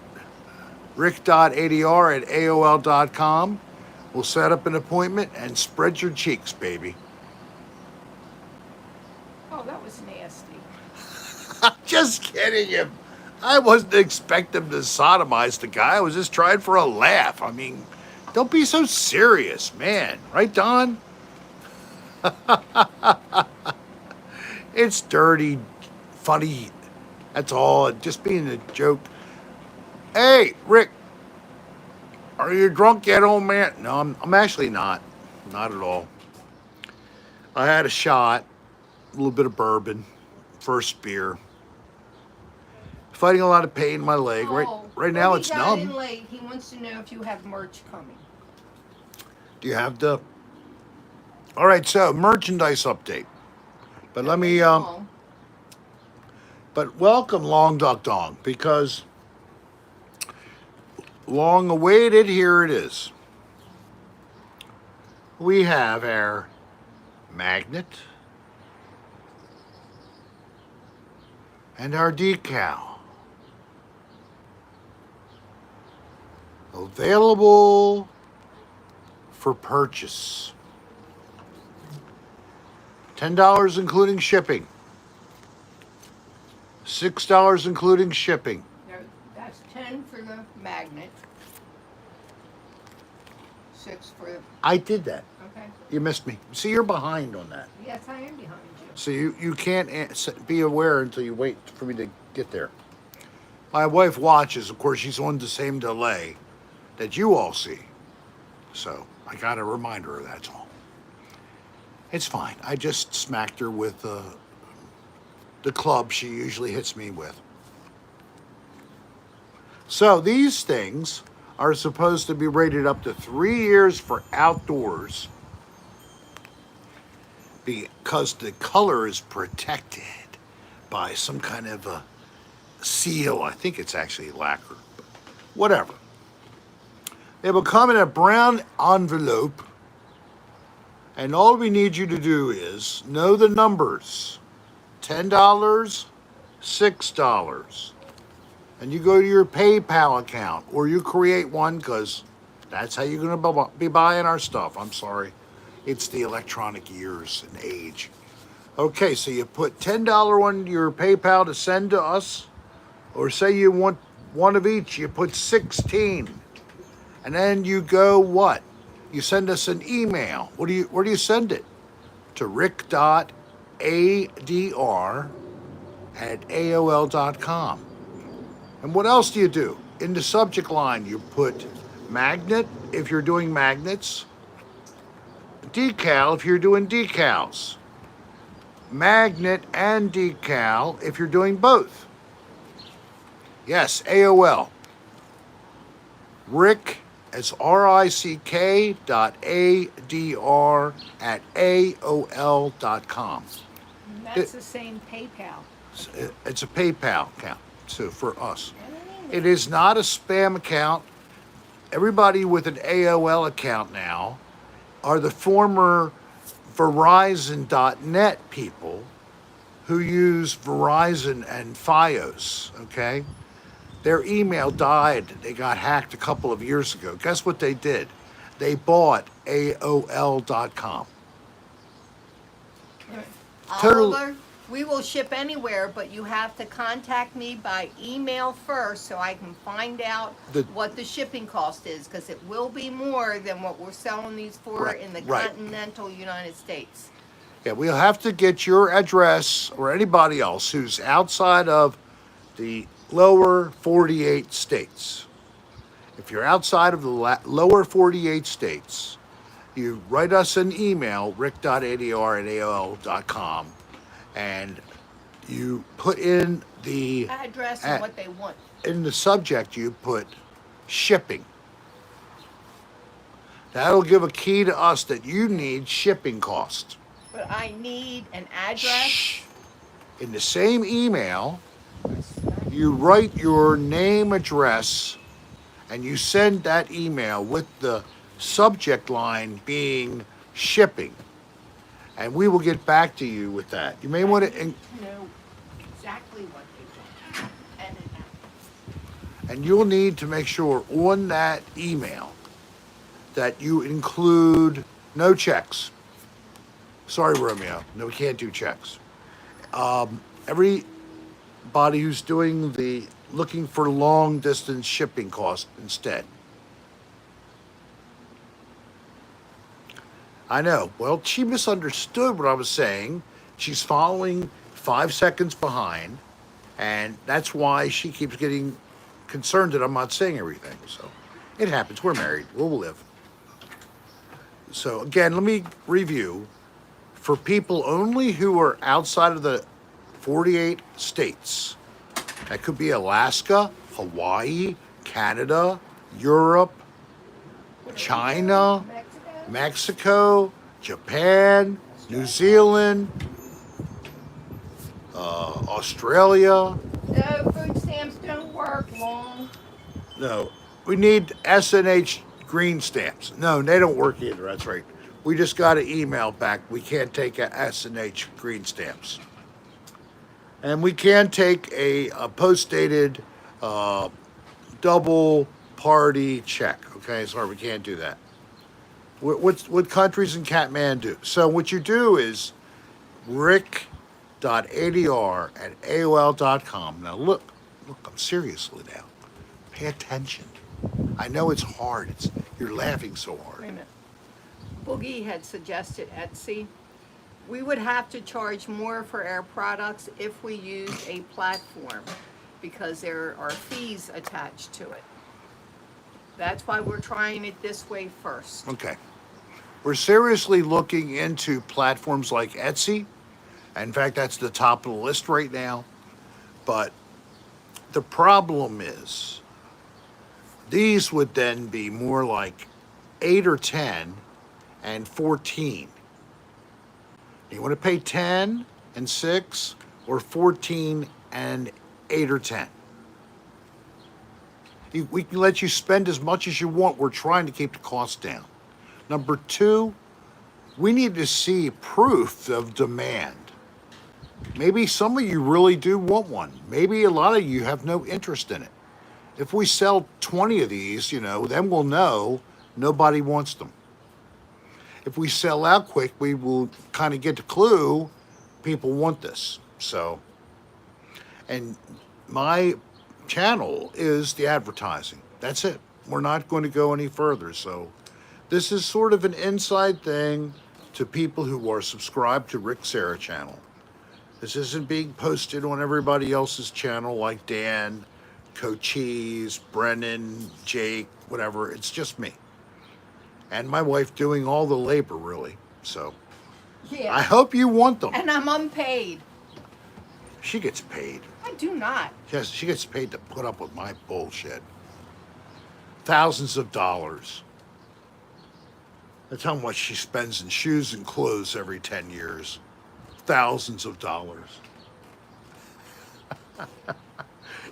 rick.adr@aol.com. We'll set up an appointment and spread your cheeks, baby. Oh, that was nasty. Just kidding him. I wasn't expecting him to sodomize the guy. I was just trying for a laugh. I mean, don't be so serious, man. Right, Don? It's dirty, funny. That's all. Just being a joke. Hey, Rick. Are you drunk yet, old man? No, I'm actually not. Not at all. I had a shot, a little bit of bourbon, first beer. Fighting a lot of pain in my leg. Right now it's He got in numb. late. He wants to know if you have merch coming. Do you have the? All right, so merchandise update. But let me but welcome Long Duck Dong because long awaited, here it is. We have our magnet and our decal. Available for purchase. $10 including shipping. $6 including shipping. No, that's 10 for the magnet. 6 for the. I did that. Okay. You missed me. See, you're behind on that. Yes, I am behind you. So you can't be aware until you wait for me to get there. My wife watches. Of course, she's on the same delay that you all see. So I got to remind her, that's all. It's fine. I just smacked her with the club she usually hits me with. So these things are supposed to be rated up to 3 years for outdoors because the color is protected by some kind of a seal. I think it's actually lacquer. Whatever. It will come in a brown envelope, and all we need you to do is know the numbers: $10, $6. And you go to your PayPal account, or you create one, because that's how you're going to be buying our stuff. I'm sorry. It's the electronic years and age. Okay, so you put $10 on your PayPal to send to us, or say you want one of each, you put 16. And then you go what? You send us an email. Where do you send it? To rick.adr@aol.com. And what else do you do? In the subject line, you put magnet if you're doing magnets, decal if you're doing decals, magnet and decal if you're doing both. Yes, AOL. Rick, it's RICK .adr@aol.com. And that's the same PayPal. It's a PayPal account, so for us. It is not a spam account. Everybody with an AOL account now are the former Verizon.net people who use Verizon and Fios, okay? Their email died. They got hacked a couple of years ago. Guess what they did? They bought AOL.com. Total. Oliver, we will ship anywhere, but you have to contact me by email first so I can find out what the shipping cost is, because it will be more than what we're selling these for in the continental United States. Yeah, we'll have to get your address, or anybody else who's outside of the lower 48 states. If you're outside of the lower 48 states, you write us an email, rick.adr@aol.com, and you put in the address and what they want. In the subject, you put shipping. That'll give a key to us that you need shipping cost. But I need an address. In the same email, you write your name, address, and you send that email with the subject line being shipping. And we will get back to you with that. You may want to know exactly what they want. And you'll need to make sure on that email that you include no checks. Sorry, Romeo. No, we can't do checks. Everybody who's doing the looking for long distance shipping cost instead. I know. Well, she misunderstood what I was saying. She's following 5 seconds behind, and that's why she keeps getting concerned that I'm not saying everything. So it happens. We're married. We'll live. So again, let me review. For people only who are outside of the 48 states, that could be Alaska, Hawaii, Canada, Europe, China, Mexico, Japan, New Zealand, Australia. No, food stamps don't work long. No, we need SNH green stamps. No, they don't work either. That's right. We just got an email back. We can't take a SNH green stamps. And we can take a post-dated double party check. Okay, sorry, we can't do that. What countries in Kathmandu? So what you do is rick.adr@aol.com. Now look, I'm seriously now. Pay attention. I know it's hard. You're laughing so hard. Wait a minute. Boogie had suggested Etsy. We would have to charge more for our products if we use a platform because there are fees attached to it. That's why we're trying it this way first. Okay. We're seriously looking into platforms like Etsy. In fact, that's the top of the list right now. But the problem is, these would then be more like 8 or 10 and 14. You want to pay 10 and 6 or 14 and 8 or 10? We can let you spend as much as you want. We're trying to keep the cost down. Number two, we need to see proof of demand. Maybe some of you really do want one. Maybe a lot of you have no interest in it. If we sell 20 of these, then we'll know nobody wants them. If we sell out quick, we will kind of get the clue people want this. So, and my channel is the advertising. That's it. We're not going to go any further. So, this is sort of an inside thing to people who are subscribed to Rick Serra channel. This isn't being posted on everybody else's channel like Dan, Cochise, Brennan, Jake, whatever. It's just me. And my wife doing all the labor, really. So, Yeah. I hope you want them. And I'm unpaid. She gets paid. I do not. Yes, she gets paid to put up with my bullshit. Thousands of dollars. That's how much she spends in shoes and clothes every 10 years. Thousands of dollars.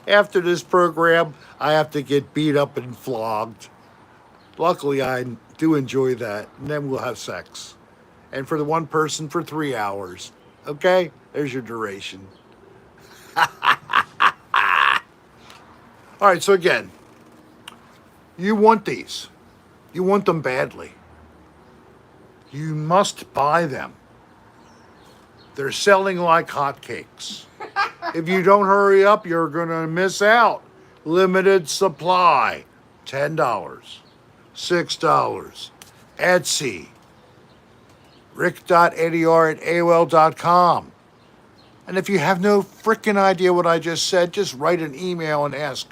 After this program, I have to get beat up and flogged. Luckily, I do enjoy that. And then we'll have sex. And for the one person, for 3 hours. Okay? There's your duration. All right, so again, you want these. You want them badly. You must buy them. They're selling like hotcakes. If you don't hurry up, you're going to miss out. Limited supply. $10. $6. Etsy. rick.adr@aol.com. And if you have no frickin' idea what I just said, just write an email and ask,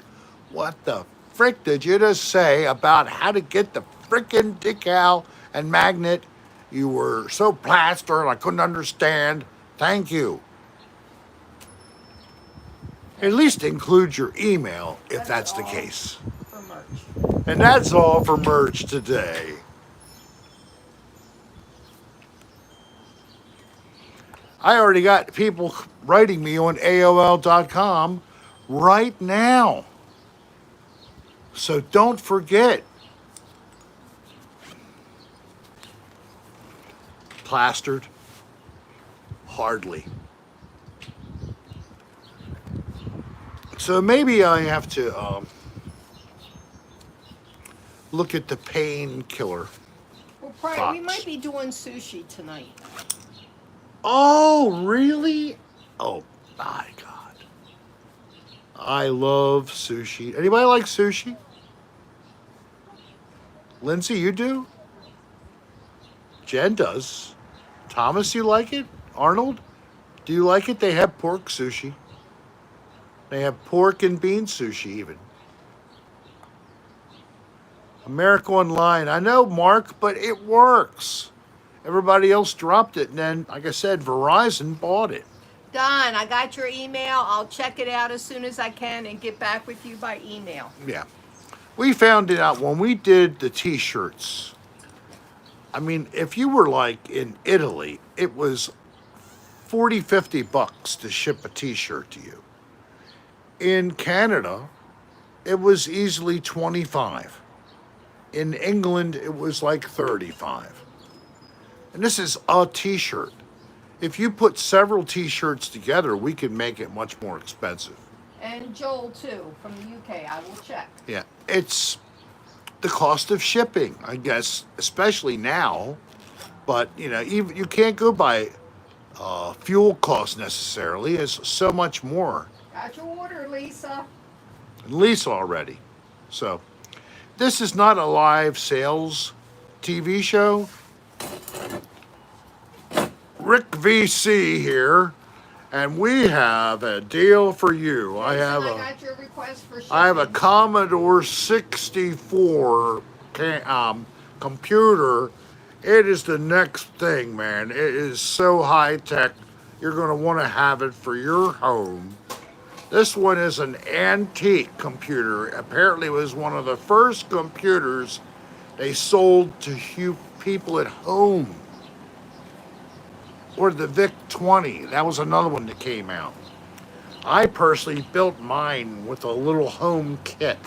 what the frick did you just say about how to get the frickin' decal and magnet? You were so plastered, I couldn't understand. Thank you. At least include your email if that's the case. For merch. And that's all for merch today. I already got people writing me on AOL.com right now. So don't forget. Plastered? Hardly. So maybe I have to look at the painkiller. Well, probably, we box. might be doing sushi tonight. Oh, really? Oh, my God. I love sushi. Anybody like sushi? Lindsay, you do? Jen does. Thomas, you like it? Arnold, do you like it? They have pork sushi. They have pork and bean sushi even. America Online. I know, Mark, but it works. Everybody else dropped it. And then, like I said, Verizon bought it. Don, I got your email. I'll check it out as soon as I can and get back with you by email. Yeah. We found it out when we did the t-shirts. I mean, if you were like in Italy, it was $40-50 to ship a t-shirt to you. In Canada, it was easily 25. In England, it was like 35. And this is a t-shirt. If you put several t-shirts together, we could make it much more expensive. And Joel, too, from the UK. I will check. Yeah, it's the cost of shipping, I guess, especially now. But, even you can't go by fuel costs necessarily. It's so much more. Got your order, Lisa. Lisa already. So, this is not a live sales TV show. Rick VC here, and we have a deal for you. I got your request for shipping. have a Commodore 64 computer. It is the next thing, man. It is so high tech. You're going to want to have it for your home. This one is an antique computer. Apparently, it was one of the first computers they sold to people at home. Or the VIC-20. That was another one that came out. I personally built mine with a little home kit.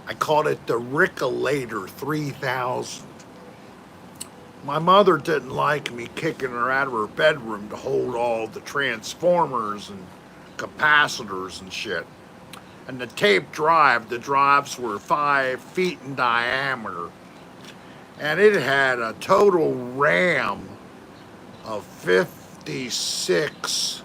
I called it the Rickolator 3000. My mother didn't like me kicking her out of her bedroom to hold all the transformers and capacitors and shit. And the tape drive, the drives were 5 feet in diameter. And it had a total RAM of 56.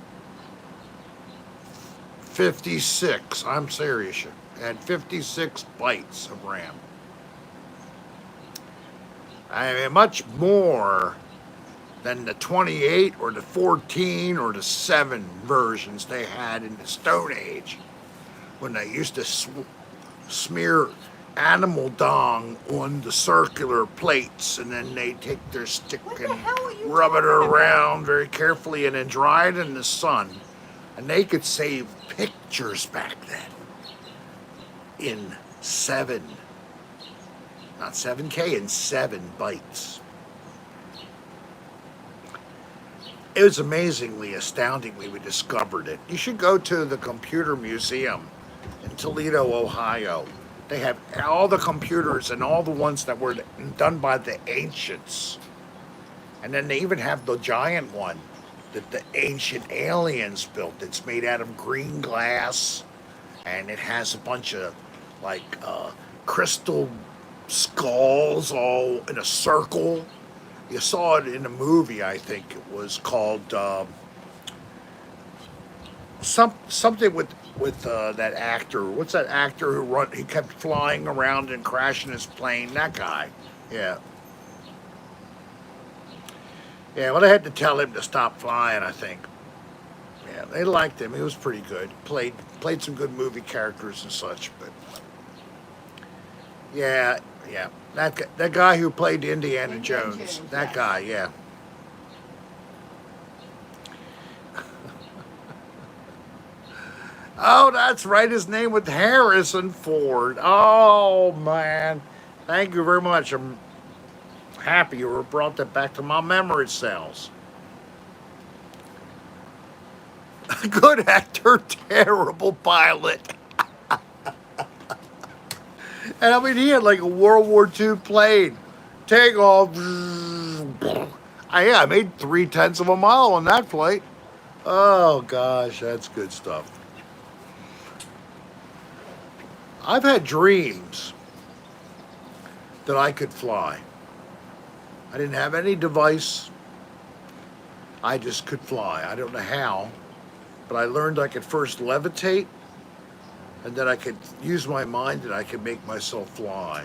I'm serious. It had 56 bytes of RAM. I mean, much more than the 28 or the 14 or the 7 versions they had in the Stone Age when they used to smear animal dung on the circular plates, and then they take their stick and rub it around very carefully and then dry it in the sun. And they could save pictures back then in 7, not 7K, in 7 bytes. It was amazingly astounding when we discovered it. You should go to the Computer Museum in Toledo, Ohio. They have all the computers and all the ones that were done by the ancients. And then they even have the giant one that the ancient aliens built. It's made out of green glass, and it has a bunch of like crystal skulls all in a circle. You saw it in a movie, I think it was called something with that actor. What's that actor who he kept flying around and crashing his plane? That guy. Yeah. Yeah, well, they had to tell him to stop flying, I think. Yeah, they liked him. He was pretty good. Played some good movie characters and such, but yeah. That guy who played Indiana Jones. That guy, yeah. Oh, that's right. His name was Harrison Ford. Oh, man. Thank you very much. I'm happy you brought that back to my memory cells. Good actor, terrible pilot. And I mean, he had like a World War II plane. Take off. I made 3/10 of a mile on that flight. Oh, gosh, that's good stuff. I've had dreams that I could fly. I didn't have any device. I just could fly. I don't know how, but I learned I could first levitate, and then I could use my mind and I could make myself fly.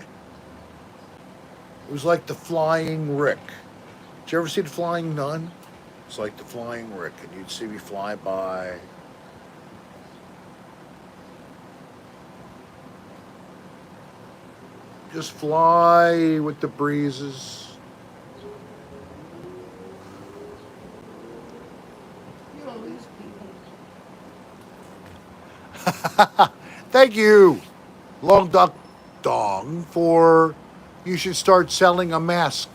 It was like the Flying Rick. Did you ever see the Flying Nun? It's like the Flying Rick, and you'd see me fly by. Just fly with the breezes. You don't lose people. Thank you, Long Duck Dong, for you should start selling a mask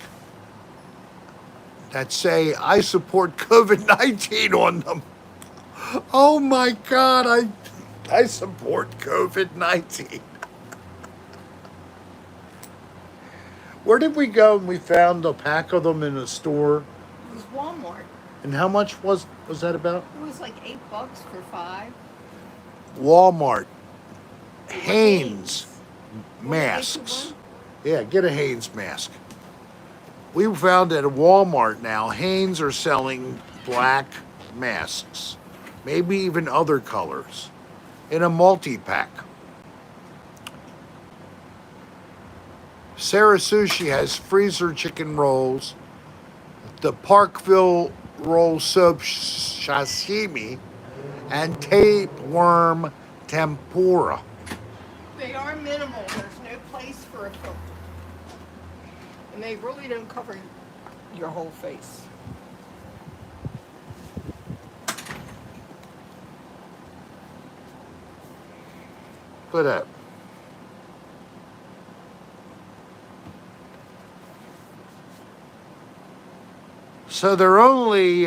that say I support COVID-19 on them. Oh my God, I support COVID-19. Where did we go and we found a pack of them in a store? It was Walmart. And how much was that about? It was like $8 for 5. Walmart. Hanes masks. Yeah, get a Hanes mask. We found at a Walmart now, Hanes are selling black masks, maybe even other colors, in a multi-pack. Sarah Sushi has freezer chicken rolls, the Parkville roll soup sashimi, and tapeworm tempura. They are minimal. There's no place for a filter. And they really don't cover your whole face. Look at that. So they're only,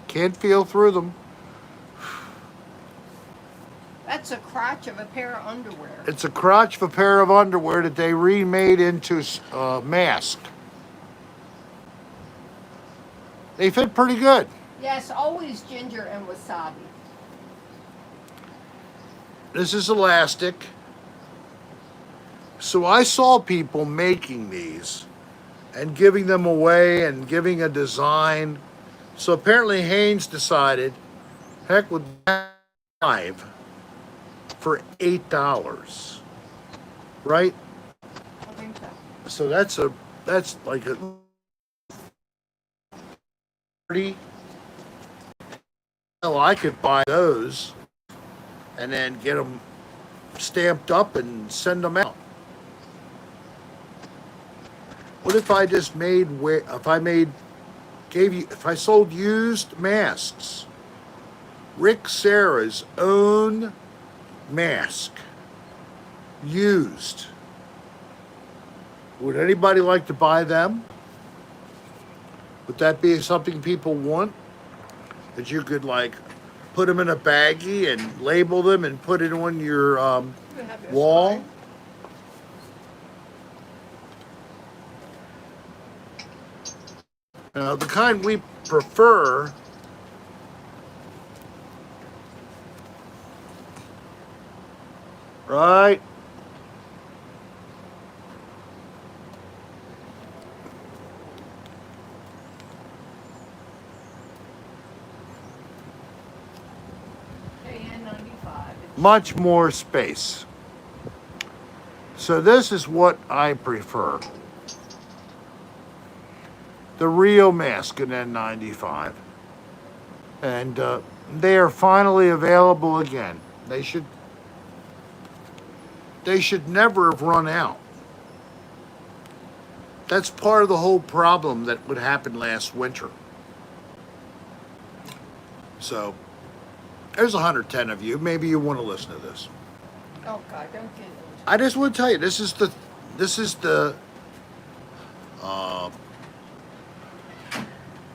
can't feel through them. It's a crotch of a pair of underwear. It's a crotch of a pair of underwear that they remade into a mask. They fit pretty good. Yes, always ginger and wasabi. This is elastic. So I saw people making these and giving them away and giving a design. So apparently Haynes decided, heck with five for $8, right? I think so. So that's like a 30. Well, I could buy those and then get them stamped up and send them out. What if I just if I sold used masks, Rick Serra's own mask, used. Would anybody like to buy them? Would that be something people want? That you could like put them in a baggie and label them and put it on your wall? Now, the kind we prefer right? Much more space. So this is what I prefer. The real mask in N95. And they are finally available again. They should never have run out. That's part of the whole problem that would happen last winter. So there's 110 of you. Maybe you want to listen to this. Oh God, don't get it. I just want to tell you, this is the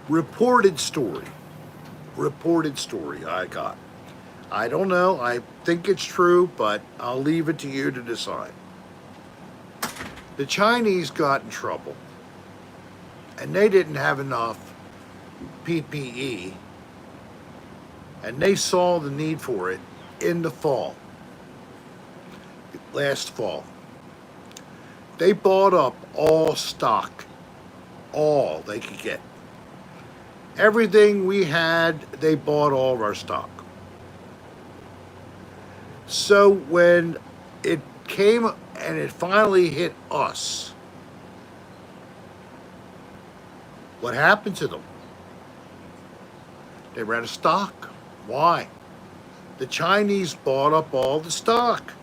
reported story. Reported story I got. I don't know. I think it's true, but I'll leave it to you to decide. The Chinese got in trouble, and they didn't have enough PPE, and they saw the need for it in the fall, last fall. They bought up all stock, all they could get. Everything we had, they bought all of our stock. So when it came and it finally hit us, what happened to them? They ran out of stock. Why? The Chinese bought up all the stock.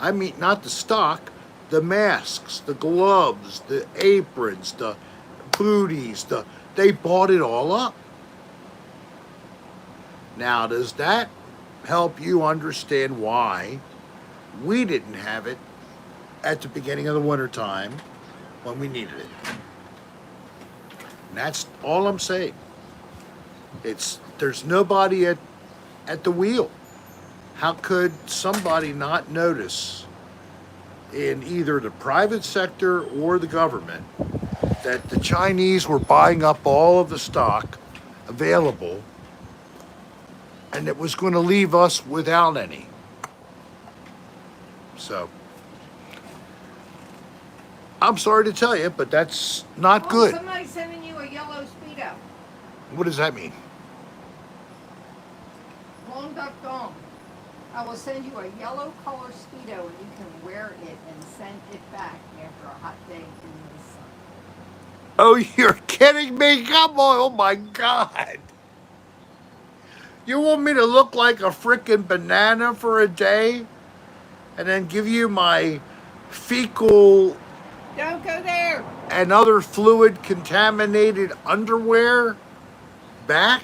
I mean, not the stock, the masks, the gloves, the aprons, the booties, they bought it all up. Now, does that help you understand why we didn't have it at the beginning of the winter time when we needed it? And that's all I'm saying. There's nobody at the wheel. How could somebody not notice in either the private sector or the government that the Chinese were buying up all of the stock available and it was going to leave us without any? So, I'm sorry to tell you, but that's not good. Somebody's sending you a yellow Speedo. What does that mean? Long duck dong. I will send you a yellow color Speedo and you can wear it and send it back after a hot day in the sun. Oh, you're kidding me? Come on. Oh, my God. You want me to look like a frickin' banana for a day and then give you my fecal Don't go there. and other fluid contaminated underwear back?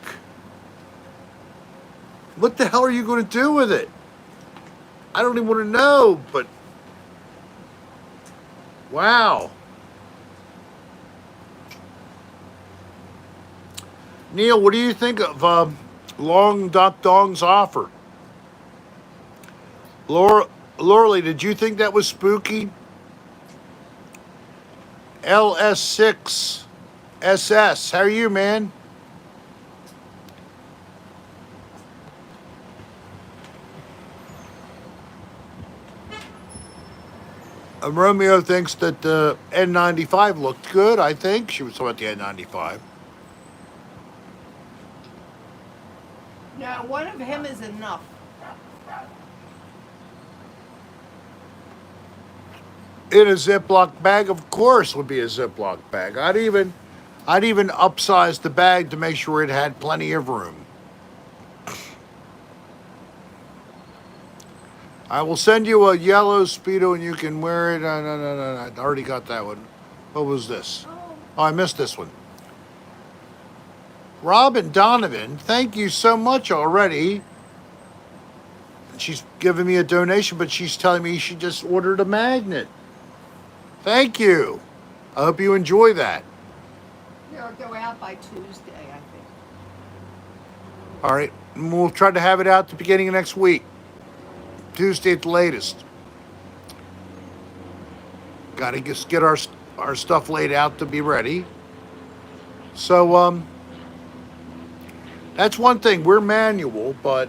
What the hell are you going to do with it? I don't even want to know, but wow. Neil, what do you think of Long Duck Dong's offer? Lorley, did you think that was spooky? LS6SS, how are you, man? Romeo thinks that the N95 looked good. I think she was talking about the N95. No, one of him is enough. In a Ziploc bag, of course, would be a Ziploc bag. I'd even upsize the bag to make sure it had plenty of room. I will send you a yellow Speedo and you can wear it. No. I already got that one. What was this? Oh, I missed this one. Robin Donovan, thank you so much already. She's giving me a donation, but she's telling me she just ordered a magnet. Thank you. I hope you enjoy that. They'll go out by Tuesday, I think. All right. And we'll try to have it out at the beginning of next week. Tuesday at the latest. Got to just get our stuff laid out to be ready. So, that's one thing. We're manual, but,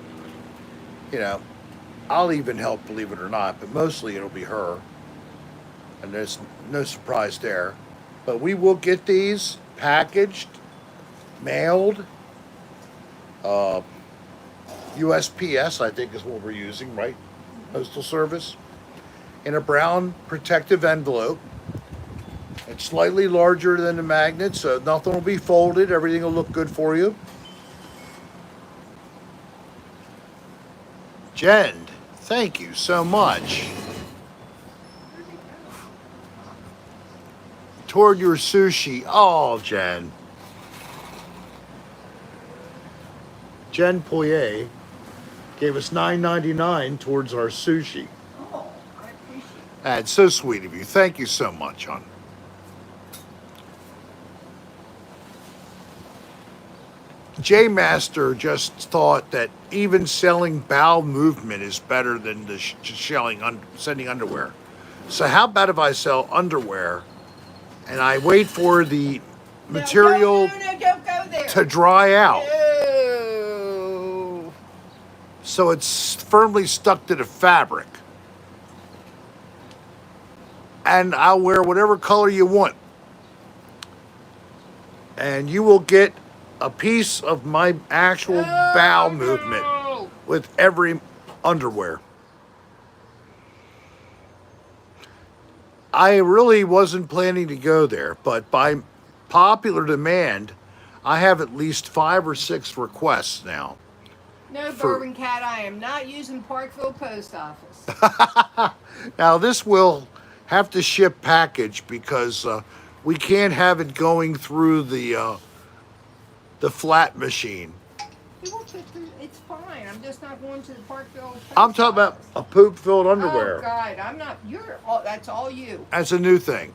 you know, I'll even help, believe it or not, but mostly it'll be her. And there's no surprise there. But we will get these packaged, mailed, USPS, I think is what we're using, right? Postal Service. In a brown protective envelope. It's slightly larger than the magnet, so nothing will be folded. Everything will look good for you. Jen, thank you so much. Toward your sushi. Oh, Jen. Jen Poirier gave us $9.99 towards our sushi. Oh, I appreciate it. That's so sweet of you. Thank you so much, hon. J Master just thought that even selling bowel movement is better than the sending underwear. So how about if I sell underwear and I wait for the material don't go there. to dry out No. so it's firmly stuck to the fabric? And I'll wear whatever color you want. And you will get a piece of my actual bowel movement with every underwear. I really wasn't planning to go there, but by popular demand, I have at least 5 or 6 requests now. No, Bourbon Cat, I am not using Parkville Post Office. Now, this will have to ship package because we can't have it going through the flat machine. It won't fit through. It's fine. I'm just not going to the Parkville Post I'm talking about Office. a poop-filled underwear. Oh, God. I'm not. That's all you. That's a new thing.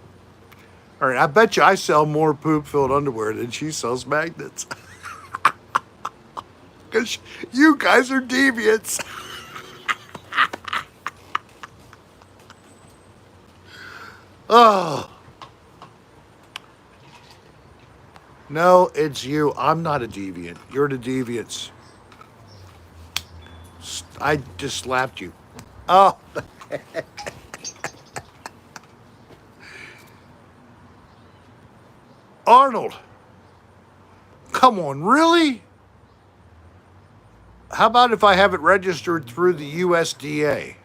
All right, I bet you I sell more poop-filled underwear than she sells magnets. Because you guys are deviants. Oh. No, it's you. I'm not a deviant. You're the deviants. I just slapped you. Oh. Arnold. Come on, really? How about if I have it registered through the USDA?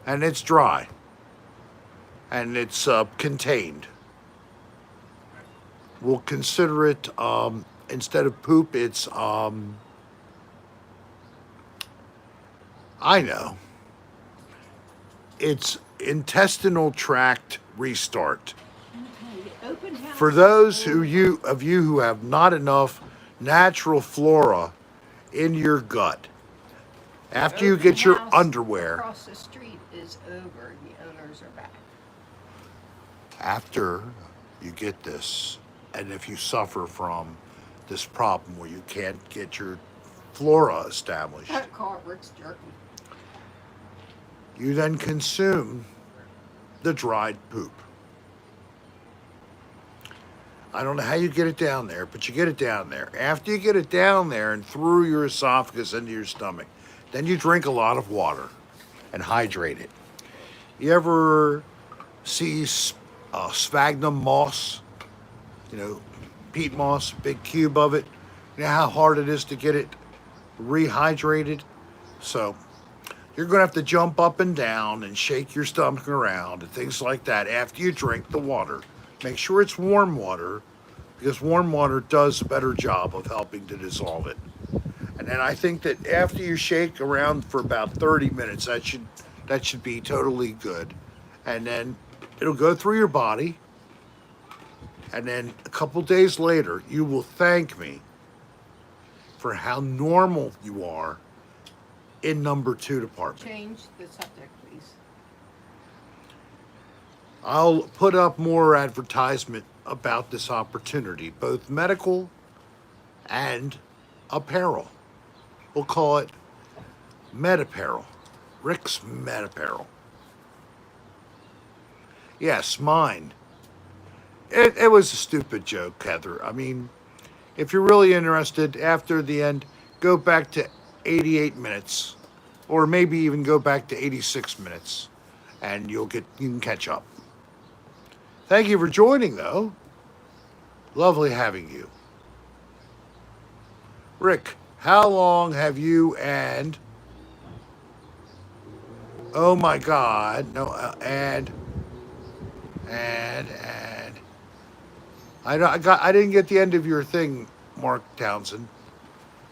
And it's dry. And it's contained. We'll consider it, instead of poop, it's, I know. It's intestinal tract restart. Open house. For those of you who have not enough natural flora in your gut, after you get your underwear, Across the street is over. The owners are back. after you get this, and if you suffer from this problem where you can't get your flora established. That car, Rick's jerky. You then consume the dried poop. I don't know how you get it down there, but you get it down there. After you get it down there and through your esophagus into your stomach, then you drink a lot of water and hydrate it. You ever see sphagnum moss? You know, peat moss, big cube of it. You know how hard it is to get it rehydrated? So you're going to have to jump up and down and shake your stomach around and things like that after you drink the water. Make sure it's warm water, because warm water does a better job of helping to dissolve it. And then I think that after you shake around for about 30 minutes, that should be totally good. And then it'll go through your body. And then a couple days later, you will thank me for how normal you are in number 2 department. Change the subject, please. I'll put up more advertisement about this opportunity, both medical and apparel. We'll call it Med Apparel. Rick's Med Apparel. Yes, mine. It was a stupid joke, Heather. I mean, if you're really interested, after the end, go back to 88 minutes, or maybe even go back to 86 minutes, and you can catch up. Thank you for joining, though. Lovely having you. Rick, how long have you and... Oh my God, no, and... I didn't get the end of your thing, Mark Townsend.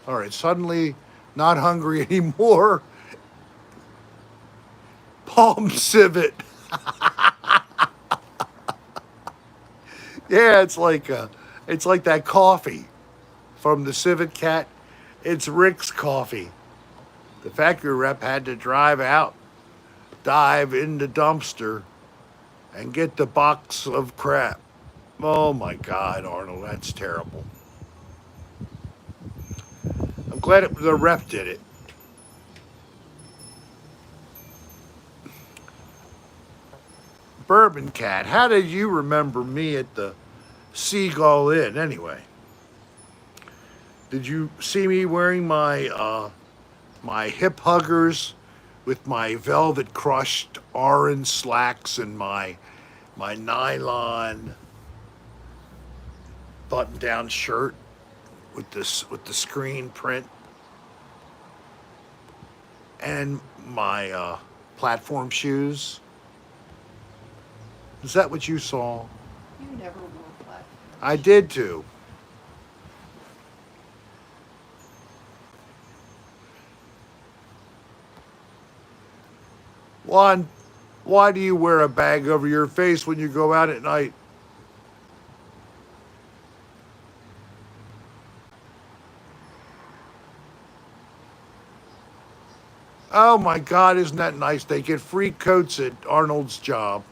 All right, suddenly not hungry anymore. Palm civet. Yeah, it's like that coffee from the Civet Cat. It's Rick's coffee. The factory rep had to drive out, dive in the dumpster, and get the box of crap. Oh my God, Arnold, that's terrible. I'm glad the rep did it. Bourbon Cat, how did you remember me at the Seagull Inn anyway? Did you see me wearing my my hip huggers with my velvet crushed orange slacks and my nylon button-down shirt with the screen print and my platform shoes? Is that what you saw? You never wore black. I did too. Juan, why do you wear a bag over your face when you go out at night? Oh my God, isn't that nice? They get free coats at Arnold's job.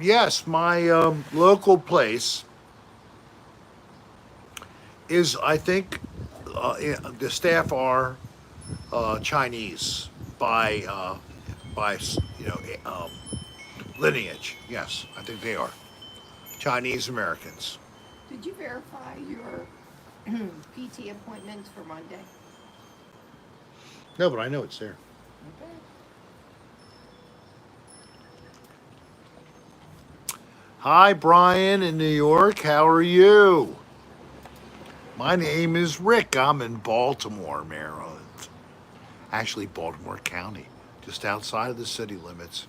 Yes, my local place is, I think, the staff are Chinese by lineage. Yes, I think they are Chinese Americans. Did you verify your PT appointments for Monday? No, but I know it's there. Okay. Hi, Brian in New York. How are you? My name is Rick. I'm in Baltimore, Maryland. Actually, Baltimore County, just outside of the city limits,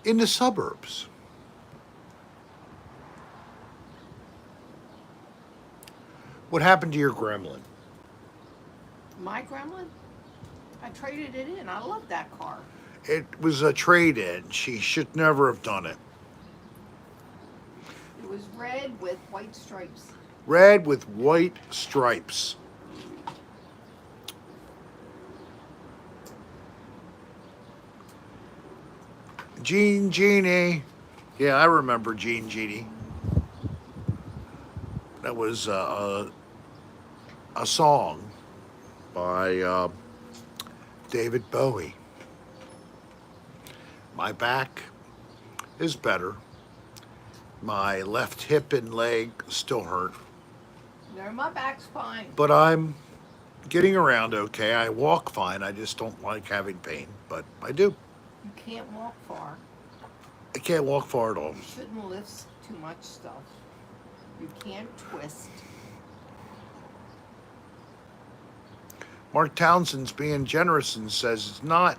in the suburbs. What happened to your gremlin? My gremlin? I traded it in. I love that car. It was a trade-in. She should never have done it. It was red with white stripes. Red with white stripes. Jean Genie. Yeah, I remember Jean Genie. That was a song by David Bowie. My back is better. My left hip and leg still hurt, No, my back's fine. but I'm getting around okay. I walk fine. I just don't like having pain, but I do. You can't walk far. I can't walk far at all. You shouldn't lift too much stuff. You can't twist. Mark Townsend's being generous and says it's not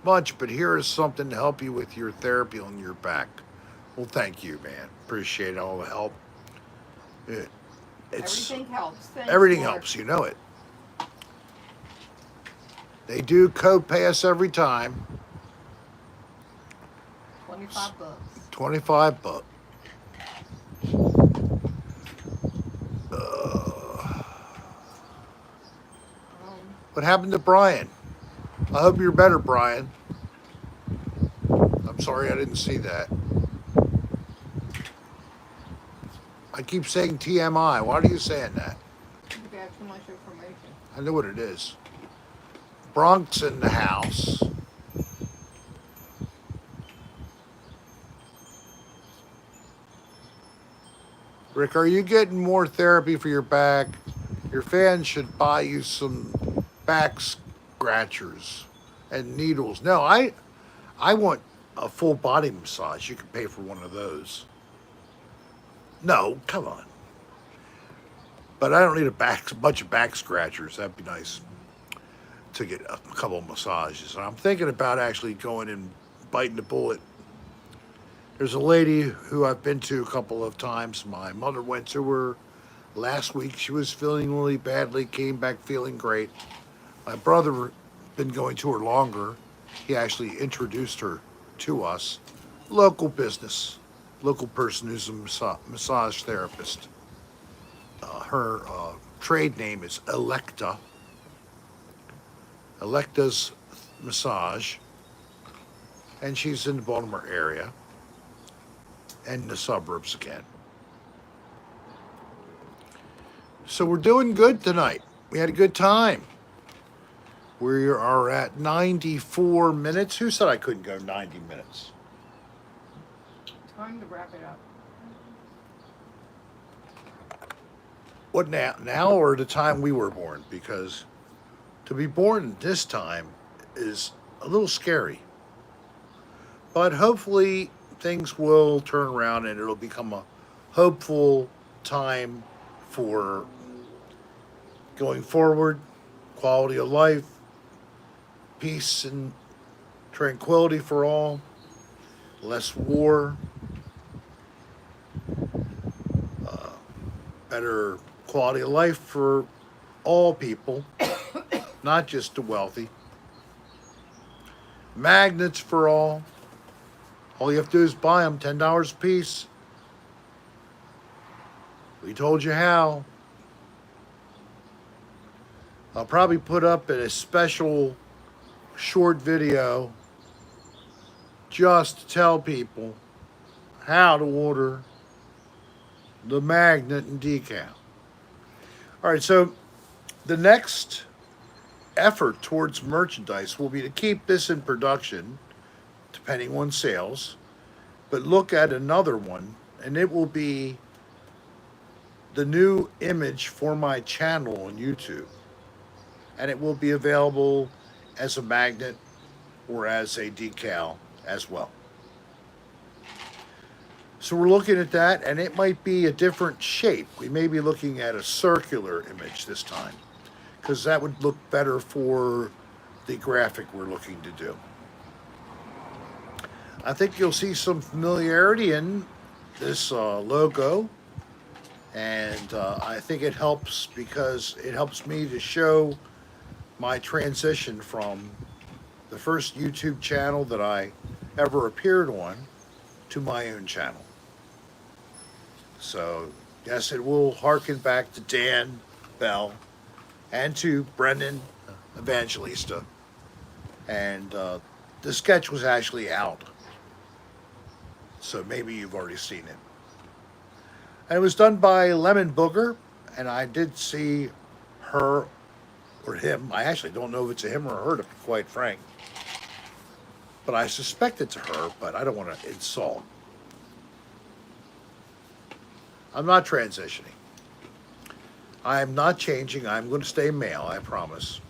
much, but here is something to help you with your therapy on your back. Well, thank you, man. Appreciate all the help. Everything helps. Thanks, Everything Mark. helps, you know it. They do co-pay us every time. 25 bucks. 25 bucks. What happened to Brian? I hope you're better, Brian. I'm sorry I didn't see that. I keep saying TMI. Why are you saying that? You got too much information. I know what it is. Bronx in the house. Rick, are you getting more therapy for your back? Your fans should buy you some back scratchers and needles. No, I want a full body massage. You can pay for one of those. No, come on. But I don't need a bunch of back scratchers. That'd be nice to get a couple of massages. And I'm thinking about actually going and biting the bullet. There's a lady who I've been to a couple of times. My mother went to her last week. She was feeling really badly, came back feeling great. My brother been going to her longer. He actually introduced her to us. Local business, local person who's a massage therapist. Her trade name is Electa. Electa's Massage. And she's in the Baltimore area and the suburbs again. So we're doing good tonight. We had a good time. We are at 94 minutes. Who said I couldn't go 90 minutes? Time to wrap it up. What now? Now or the time we were born? Because to be born this time is a little scary. But hopefully things will turn around and it'll become a hopeful time for going forward, quality of life, peace and tranquility for all, less war, better quality of life for all people, not just the wealthy. Magnets for all. All you have to do is buy them, $10 a piece. We told you how. I'll probably put up a special short video just to tell people how to order the magnet and decal. All right, so the next effort towards merchandise will be to keep this in production, depending on sales, but look at another one, and it will be the new image for my channel on YouTube. And it will be available as a magnet or as a decal as well. So we're looking at that, and it might be a different shape. We may be looking at a circular image this time, because that would look better for the graphic we're looking to do. I think you'll see some familiarity in this logo, and I think it helps because it helps me to show my transition from the first YouTube channel that I ever appeared on to my own channel. So, yes, it will harken back to Dan Bell and to Brendan Evangelista. And the sketch was actually out. So maybe you've already seen it. And it was done by Lemon Booger, and I did see her or him. I actually don't know if it's a him or a her, to be quite frank. But I suspect it's her, but I don't want to insult. I'm not transitioning. I am not changing. I'm going to stay male, I promise.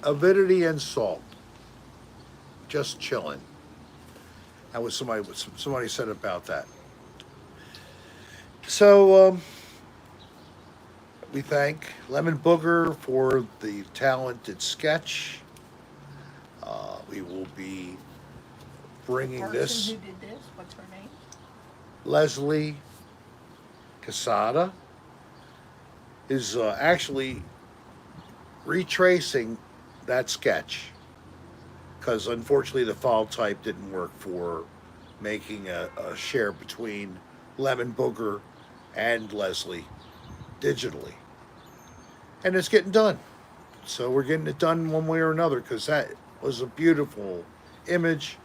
Avidity and salt. Just chilling. That was somebody said about that. So we thank Lemon Booger for the talented sketch. We will be bringing this. Who did this? What's her name? Leslie Casada is actually retracing that sketch because unfortunately the file type didn't work for making a share between Lemon Booger and Leslie digitally. And it's getting done. So we're getting it done one way or another because that was a beautiful image,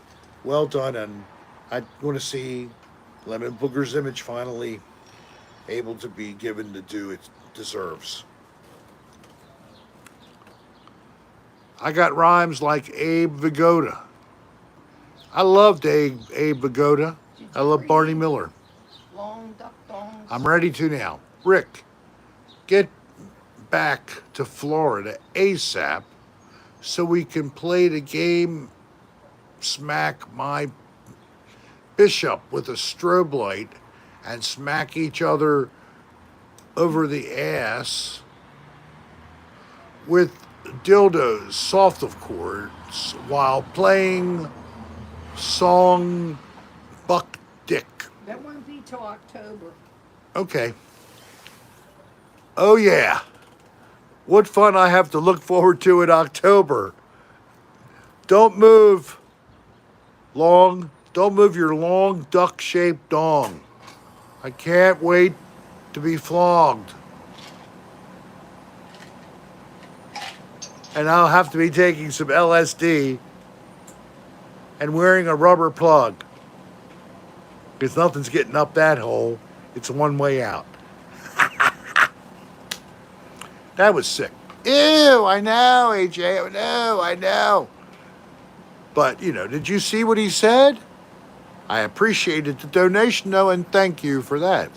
well done, and I want to see Lemon Booger's image finally able to be given the due it deserves. I got rhymes like Abe Vigoda. I loved Abe Vigoda. I love Barney Miller. Long duck dongs. I'm ready to now. Rick, get back to Florida ASAP so we can play the game Smack My Bishop with a strobe light and smack each other over the ass with dildos, soft of course, while playing song Buck Dick. That won't be till October. Okay. Oh yeah. What fun I have to look forward to in October. Don't move your long duck-shaped dong. I can't wait to be flogged. And I'll have to be taking some LSD and wearing a rubber plug. Because nothing's getting up that hole. It's one way out. That was sick. Ew, I know, AJ. I know. But, did you see what he said? I appreciated the donation, though, and thank you for that.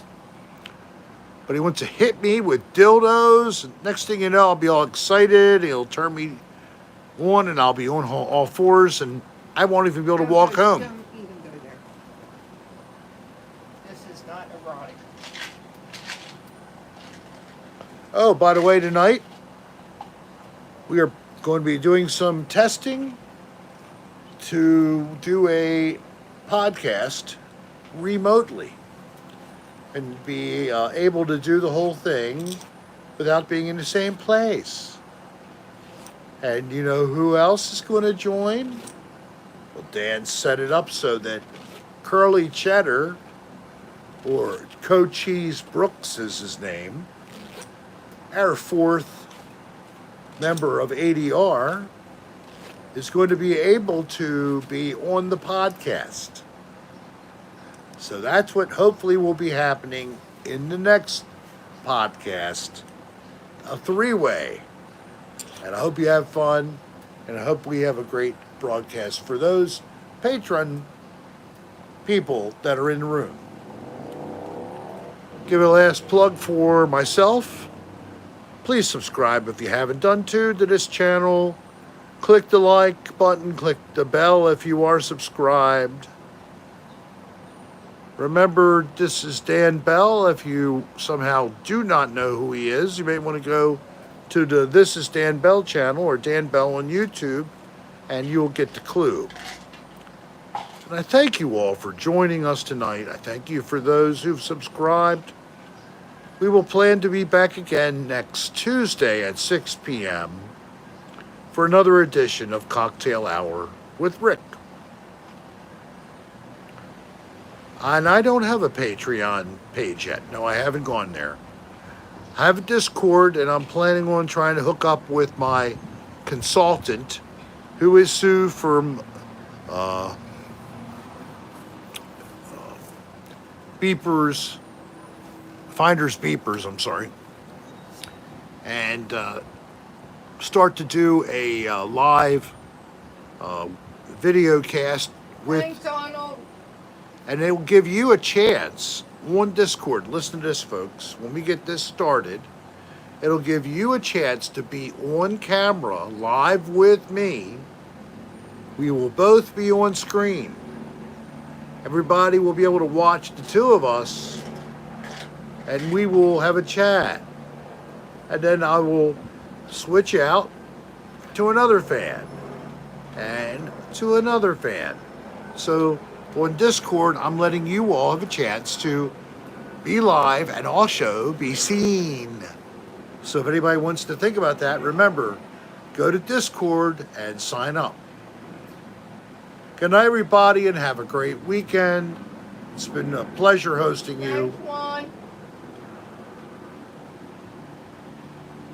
But he wants to hit me with dildos. Next thing you know, I'll be all excited. He'll turn me on, and I'll be on all fours, and I won't even be able to walk home. Don't even go there. This is not erotic. Oh, by the way, tonight, we are going to be doing some testing to do a podcast remotely and be able to do the whole thing without being in the same place. And you know who else is going to join? Well, Dan set it up so that Curly Cheddar, or Co-Cheese Brooks is his name, our fourth member of ADR, is going to be able to be on the podcast. So that's what hopefully will be happening in the next podcast, a three-way. And I hope you have fun, and I hope we have a great broadcast for those patron people that are in the room. Give a last plug for myself. Please subscribe if you haven't done to this channel. Click the like button, click the bell if you are subscribed. Remember, this is Dan Bell. If you somehow do not know who he is, you may want to go to the This is Dan Bell channel or Dan Bell on YouTube, and you'll get the clue. And I thank you all for joining us tonight. I thank you for those who've subscribed. We will plan to be back again next Tuesday at 6 p.m. for another edition of Cocktail Hour with Rick. And I don't have a Patreon page yet. No, I haven't gone there. I have a Discord, and I'm planning on trying to hook up with my consultant who is Sue from Finders Beepers, I'm sorry, and start to do a live video cast with, Donald. and it will give you a chance on Discord. Listen to this, folks. When we get this started, it'll give you a chance to be on camera live with me. We will both be on screen. Everybody will be able to watch the two of us, and we will have a chat. And then I will switch out to another fan and to another fan. So on Discord, I'm letting you all have a chance to be live and also be seen. So if anybody wants to think about that, remember, go to Discord and sign up. Good night, everybody, and have a great weekend. It's been a pleasure hosting you. Thanks, Juan.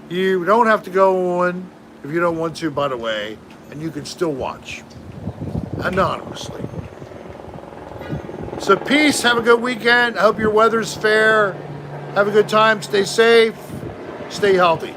You don't have to go on if you don't want to, by the way, and you can still watch anonymously. So peace, have a good weekend. I hope your weather's fair. Have a good time, stay safe, stay healthy.